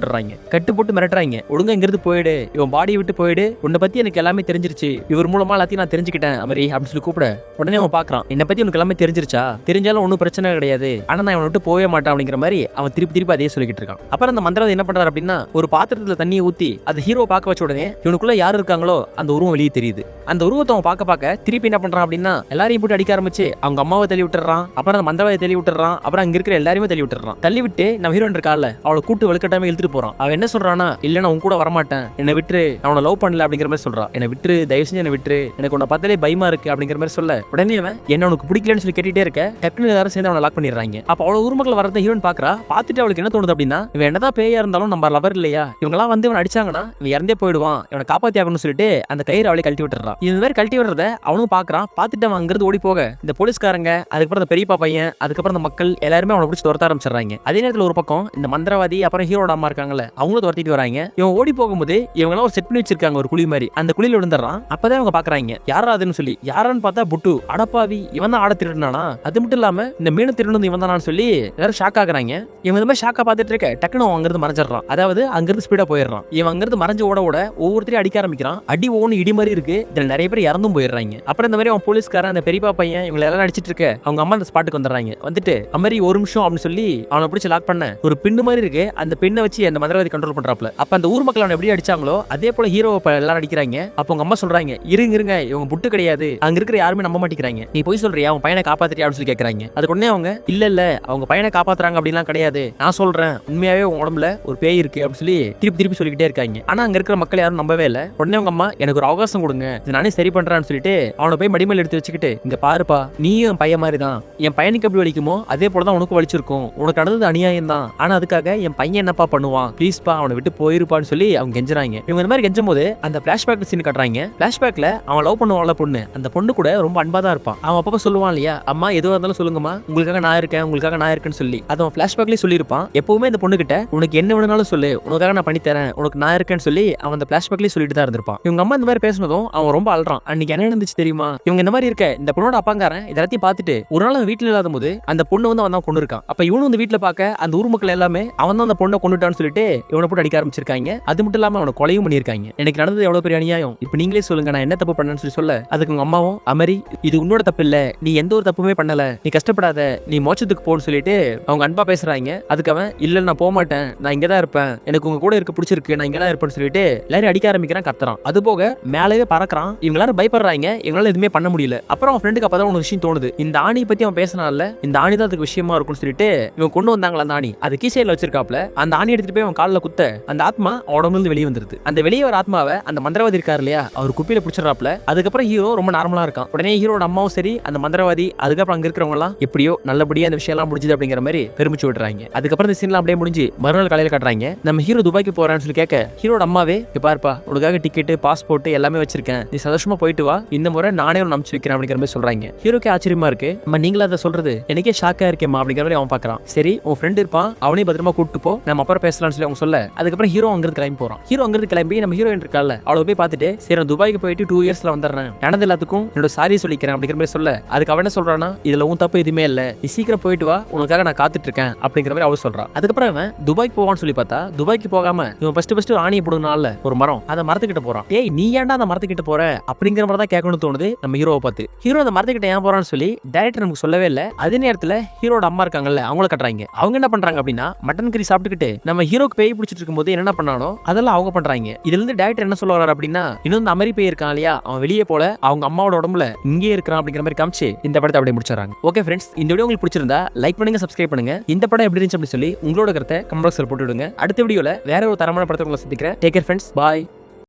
போட்டு மிரட்டுறாங்க. ஒழுங்கா இங்கிருந்து போயிடு இவன் பாடியை விட்டு போயிடு உன்னை பத்தி எனக்கு எல்லாமே தெரிஞ்சிருச்சு இவர் மூலமா எல்லாத்தையும் நான் தெரிஞ்சுக்கிட்டேன் மாதிரி அப்படின்னு சொல்லி கூப்பிட உடனே அவன் பாக்குறான் என்னை பத்தி உனக்கு எல்லாமே தெரிஞ்சிருச்சா தெரிஞ்சாலும் ஒன்னும் பிரச்சனை கிடையாது ஆனா நான் இவனை விட்டு போவே மாட்டான் அப்படிங்கிற மாதிரி அவன் திருப்பி அதே சொல்லிக்கிட்டு இருக்கான். அப்புறம் அந்த மந்திரவாதி என்ன பண்றாரு அப்படின்னா ஒரு பாத்திரத்துல தண்ணியை ஊத்தி அது ஹீரோ பார்க்க பார்க்க வச்ச உடனே இவனுக்குள்ள யார் இருக்காங்களோ அந்த உருவம் வெளியே தெரியுது. அந்த உருவத்தை அவன் பார்க்க திருப்பி என்ன பண்றான் அப்படின்னா எல்லாரையும் போட்டு அடிக்க ஆரம்பிச்சு அவங்க அம்மாவை தள்ளி விட்டுறான், அப்புறம் அந்த மந்திரவாதியை தள்ளி விட்டுறான், அப்புறம் அங்க இருக்கிற எல்லாருமே தள்ளி விட்டுறான். தள்ளி விட்டு நம்ம ஹீரோயின் இருக்கால அவளை கூட்டு வலுக்கட்டாம இழுத்துட்டு போறான். அவன் என்ன சொல்றானா, இல்ல நான் உன் கூட வரமாட்டேன், என்னை விட்டுரு, நான் உன்னை லவ் பண்ணல அப்படிங்கிற மாதிரி சொல்றான். என்னை விட்டுரு, தயவு செஞ்சு என்னை விட்டுரு, எனக்கு உன்னை பார்த்தாலே பயமா இருக்கு அப்படிங்கிற மாதிரி சொல்ல உடனே அவன் என்ன உனக்கு பிடிக்கலன்னு சொல்லி கேட்டுட்டே இருக்க டக்குனு எல்லாரும் சேர்ந்து அவனை லாக் பண்ணிடுறாங்க. அப்ப அவளோட உருமக்கள் வரத ஹீரோயின் பாக்குறா. பார்த்துட்டு அவளுக்கு என்ன தோணுது அப்படின்னா, இவன் என்னதான் பேயா இருந்தாலும் நம்ம லவர் இல்லையா, இவங்கெல்லாம் வந்து இவன் அடிச்சாங்கன்னா இவன் இறந்தே போயிடுவான், இவனை காப்பாத்தி ஆகணும்னு சொல்லிட்டு அந்த கயிறு அவளை கழட்டி விட்டுறான். இந்த மாதிரி கழட்டி விடுறத அவனும் பாக்குறான். பார்த்துட்டு அவன் அங்கிருந்து ஓடி போக இந்த போலீஸ்காரங்க, அதுக்கப்புறம் அந்த பெரியப்பா பையன், அதுக்கப்புறம் அந்த மக்கள் எல்லாருமே அவனை பிடிச்சி துரத்த ஆரம்பிச்சிடறாங்க. அதே நேரத்தில் ஒரு பக்கம் இந்த மந்திரவாதி அப்புறம் ஹீரோட அம்மா இருக்காங்கல்ல அவங்களும் துரத்திட்டு வராங்க. இவன் ஓடி போகும்போது இவங்க ஒரு செட் பண்ணி வச்சிருக்காங்க ஒரு குழி மாதிரி. அந்த குழியில விழுந்துடுறான். அப்பதான் அவங்க பாக்குறாங்க யாரா அதுன்னு சொல்லி. யாரான்னு பார்த்தா புட்டு. அடப்பாவி, இவன் தான் ஆட திருடுனானா, அது மட்டும் இல்லாம இந்த மீனை திருடுனது இவன் தானான்னு சொல்லி எல்லாரும் ஷாக் ஆகுறாங்க. இவன் இந்த மாதிரி ஷாக்கா பார்த்துட்டு இருக்க டக்குனு அங்கிருந்து மறைஞ்சிடறான். அதாவது அங்கிருந்து ஸ்பீடா போயிடுறான். இவன் அங்கிருந்து மறைஞ்சு ஓட ஒவ்வொருத்தரையும் அடிக்க ஆரம்பிக்கிறான். அடி ஒவ்வொன்று இடி மாதிரி இருக்கு. இதுல நிறைய பேர் இறந்தும் போயிடுறாங்க. அப்புறம் இந்த மாதிரி அவன் போலீஸ்காரன், அந்த பெரியப்பா பையன், இவங்க எல்லாம் அடிச்சிட்டு இருக்க அவங்க அம்மா அந்த ஸ்பாட்டுக்கு வந்துடுறாங்க. வந்துட்டு அமரி ஒரு நிமிஷம் அப்படின்னு சொல்லி அவனை பிடிச்சி லாக் பண்ண ஒரு பின்னு மாதிரி இருக்கு. அந்த பின்னை வச்சு அந்த மந்திரவாதி கண்ட்ரோல் பண்றாப்ல. அப்ப அந்த ஊர் மக்கள் அவனை எப்படி அடிச்சாங்களோ அதே போல ஹீரோ எல்லாரும் அடிக்கிறாங்க. அப்ப அவங்க அம்மா சொல்றாங்க, இருங்க இவங்க புட்டு கிடையாது, அங்க இருக்கிற யாருமே நம்ப மாட்டேங்கிறாங்க, நீ போய் சொல்றியா, அவன் பையனை காப்பாத்திரியா அப்படின்னு சொல்லி கேட்கறாங்க. அதுக்கு உடனே அவங்க இல்ல அவங்க பையனை காப்பாத்துறாங்க அப்படின்லாம் கிடையாது, நான் சொல்றேன் உண்மையாவே உடம்புல ஒரு பேய் இருக்கு அப்படின்னு சொல்லி திருப்பி சொல்லிக்கிட்டே இருக்காங்க. ஆனா அங்க இருக்கிற மக்கள் யாரும் நம்பவே இல்லை. உடனே அவங்க அம்மா எனக்கு ஒரு அவகாசம் கொடுங்க, நானே சரி பண்றான்னு சொல்லிட்டு அவனை போய் மடிமேல் எடுத்து வச்சுக்கிட்டு, இங்க பாருப்பா, நீயும் என் பையன் மாதிரி தான், என் பையனுக்கு எப்படி வலிக்குமோ அதே போலதான் உனக்கு வலிச்சிருக்கும், உனக்கு நடந்தது அநியாயம் தான், ஆனா அதுக்காக என் பையன் என்னப்பா பண்ணுவான், ப்ளீஸ்பா அவனை விட்டு போயிருப்பான்னு சொல்லி அவங்க கெஞ்சுறாங்க. இவங்க இந்த மாதிரி கெஞ்சும் போது அந்த பிளாஷ்பேக் சீன் காட்டுறாங்க. பிளாஷ்பேக்ல அவன் லவ் பண்ணுவான்ல பொண்ணு, அந்த பொண்ணு கூட ரொம்ப அன்பா தான் இருப்பான். அவன் அப்பப்ப சொல்லுவான் இல்லையா, அம்மா எதுவாக இருந்தாலும் சொல்லுங்கம்மா, உங்களுக்காக நான் இருக்கேன்னு சொல்லி. அது அவன் பிளாஷ்பேக்லயே சொல்லியிருப்பான். எப்பவுமே இந்த பொண்ணு கிட்ட உனக்கு என்ன வேணும்னாலும் சொல்லு, உனக்காக நான் பண்ணி தரேன், உனக்கு நான் இருக்கேன்னு சொல்லி அவன் அந்த பிளாஷ்பேக்லயே சொல்லிட்டு தான் இருந்திருப்பான். இவங்க அம்மா இந்த மாதிரி பேசினதும் அவன் ரொம்ப அழுறான். அன்னைக்கு என்ன நடந்துச்சு தெரியுமா, இவங்க இந்த மாதிரி இருக்க இந்த பொண்ணோட அப்பாங்காரன் இதெல்லாத்தையும் பார்த்துட்டு ஒரு நாள் வீட்டுல இல்லாத போது அந்த பொண்ணு வந்து அவன் தான் கொண்டு இருக்கான். அப்ப இவனு வந்து வீட்டுல பார்க்க அந்த ஊர் மக்கள் எல்லாமே அவன் தான் அந்த பொண்ணை கொண்டுட்டான்னு சொல்லிட்டு இவனை போட்டு அடிக்க ஆரம்பிச்சிருக்காங்க. அது மட்டும் இல்லாம அவனை கொலையும் பண்ணிருக்காங்க. எனக்கு நடந்தது எவ்வளவு பெரிய அநியாயம், இப்ப நீங்களே சொல்லுங்க நான் என்ன தப்பு பண்ணேன்னு சொல்லி சொல்ல அதுக்கு உங்க அம்மாவும், அமரி இது உன்னோட தப்பு இல்ல, நீ எந்த ஒரு தப்புமே பண்ணல, நீ கஷ்டப்படாத, நீ மோட்சத்துக்கு போன்னு சொல்லிட்டு அவங்க அன்பா பேசுறாங்க. அதுக்கு அவன் இல்ல நான் போக மாட்டேன், நான் இங்கதான் இருப்பேன், எனக்கு உங்க கூட இருக்க பிடிச்சிருக்கு, நான் இங்கதான் இருப்பேன்னு சொல்லிட்டு எல்லாரும் அடிக்க ஆரம்பிக்கிறான், கத்துறான். அது போக மேலே பறக்கிறான். இவங்க எல்லாரும் பயப்படுறாங்க, இவங்களால எதுவுமே பண்ண முடியல. அப்புறம் அவன் ஃப்ரெண்டுக்கு அப்பதான் ஒரு விஷயம் தோணுது, இந்த ஆணியை பத்தி அவன் பேசினால இந்த ஆணி தான் அதுக்கு விஷயமா இருக்கும்னு சொல்லிட்டு இவன் கொண்டு வந்தாங்களா அந்த ஆணி, அது கீசையில வச்சிருக்காப்ல. அந்த ஆணி எடுத்துட்டு போய் அவன் காலில் குத்த அந்த ஆத்மா உடம்புல வெளியே வந்துருது. அந்த வெளியே ஒரு ஆத்மாவை அந்த மந்திரவாதி இருக்காரு இல்லையா அவர் குப்பியில பிடிச்சிடறாப்ல. அதுக்கப்புறம் ஹீரோ ரொம்ப நார்மலா இருக்கான். உடனே ஹீரோட அம்மாவும் சரி அந்த மந்திரவாதி அதுக்கப்புறம் அங்க இருக்கிறவங்க எல்லாம் எப்படியோ நல்லபடியா அந்த விஷயம் எல்லாம் முடிஞ்சது அப்படிங்கிற மாதிரி பெருமிச்சு விடுறாங்க. அதுக்கப்புறம் இந்த சீன்லாம் அப்படியே முடிஞ்சு மறுநாள் காலையில காட்டுறாங்க. நம்ம ஹீரோ துபாய்க்கு போறான்னு சொல்லி கேட்க ஹீரோட அம்மாவே, பாருப்பா உனக்காக டிக்கெட் பாஸ்போர்ட் எல்லாமே வச்சிருக்கேன், நீ சந்தோஷமா போயிட்டு வா, இந்த முறை நானே ஒன்று அனுப்பிச்சு வைக்கிறேன் அப்படிங்கிற மாதிரி சொல்றாங்க. ஹீரோக்கே ஆச்சரியமா இருக்கு, நம்ம நீங்களா அதை சொல்றது எனக்கே ஷாக்கா இருக்கேம்மா அப்படிங்கிற மாதிரி அவன் பாக்குறான். சரி உன் ஃப்ரெண்ட் இருப்பான், அவனே பத்திரமா கூப்பிட்டு போ, நம்ம அப்புறம் பேசலாம்னு சொல்லி அவங்க சொல்ல அதுக்கப்புறம் ஹீரோ அங்கிருந்து கிளம்பி போறான். ஹீரோ அங்கிருந்து கிளம்பி நம்ம ஹீரோயின் இருக்கால அவளை போய் பார்த்துட்டு, சரி நான் துபாய்க்கு போயிட்டு 2 இயர்ஸ்ல வந்துடுறேன், நடந்த எல்லாத்துக்கும் என்னோட சாரி சொல்லிக்கிறேன் அப்படிங்கிற மாதிரி சொல்ல அதுக்கு அவன் என்ன சொல்றானா, இதுல உன் தப்பு எதுவுமே இல்ல, நீ சீக்கிரம் போயிட்டு வா, உனக்காக நான் காத்துட்டு இருக்கேன் அப்படிங்கிற மாதிரி அவள் சொல்றான். அதுக்கப்புறம் அவன் துபாய்க்கு போவான்னு சொல்லி பார்த்தா துபாய்க்கு போகாம இவன் ஃபர்ஸ்ட் ஆணியை போடுனால ஒரு மரம், அந்த மரத்துக்கிட்ட போறான். ஏய் நீ ஏன்டா அந்த மரத்துக்கிட்ட போற அப்படிங்கிற மாதிரி தான் கேட்கணும்னு தோணுது நம்ம ஹீரோவை பார்த்து. ஹீரோ அந்த மரத்துக்கிட்ட ஏன் போறான்னு சொல்லி டைரக்டர் நமக்கு சொல்லவே இல்லை. அதே நேரத்துல ஹீரோட அம்மா இருக்காங்கல்ல அவங்கள கட்டுறாங்க. அவங்க என்ன பண்றாங்க அப்படின்னா மட்டன் கறி சாப்பிட்டுக்கிட்டு நம்ம ஹீரோக்கு பேய் பிடிச்சிட்டு இருக்கும்போது என்ன பண்ணானோ அதெல்லாம் அவங்க பண்றாங்க. இதுல இருந்து டைரக்டர் என்ன சொல்ல வர்றாரு அப்படின்னா, இன்னும் இந்த அமெரி பேய் இருக்கான் இல்லையா அவன் வெளியே போல அவங்க அம்மாவோட உடம்புல இங்கே இருக்கிறான் அப்படிங்கிற மாதிரி காமிச்சு இந்த படத்தை அப்படியே முடிச்சாங்க. ஓகே ஃப்ரெண்ட்ஸ், இந்த வீடியோ உங்களுக்கு பிடிச்சிருந்தா லைக் பண்ணுங்க, சப்ஸ்கிரைப் பண்ணுங்க. இந்த படம் எப்படி இருந்துச்சு அப்படின்னு சொல்லி உங்களோட கருத்தை கமெண்ட் பாக்ஸ்ல போட்டு விடுங்க. அடுத்த வீடியோல வேற ஒரு தரமான படத்தை உங்களை சந்திக்கிறேன். டேக் கேர் ஃப்ரெண்ட்ஸ், பாய்.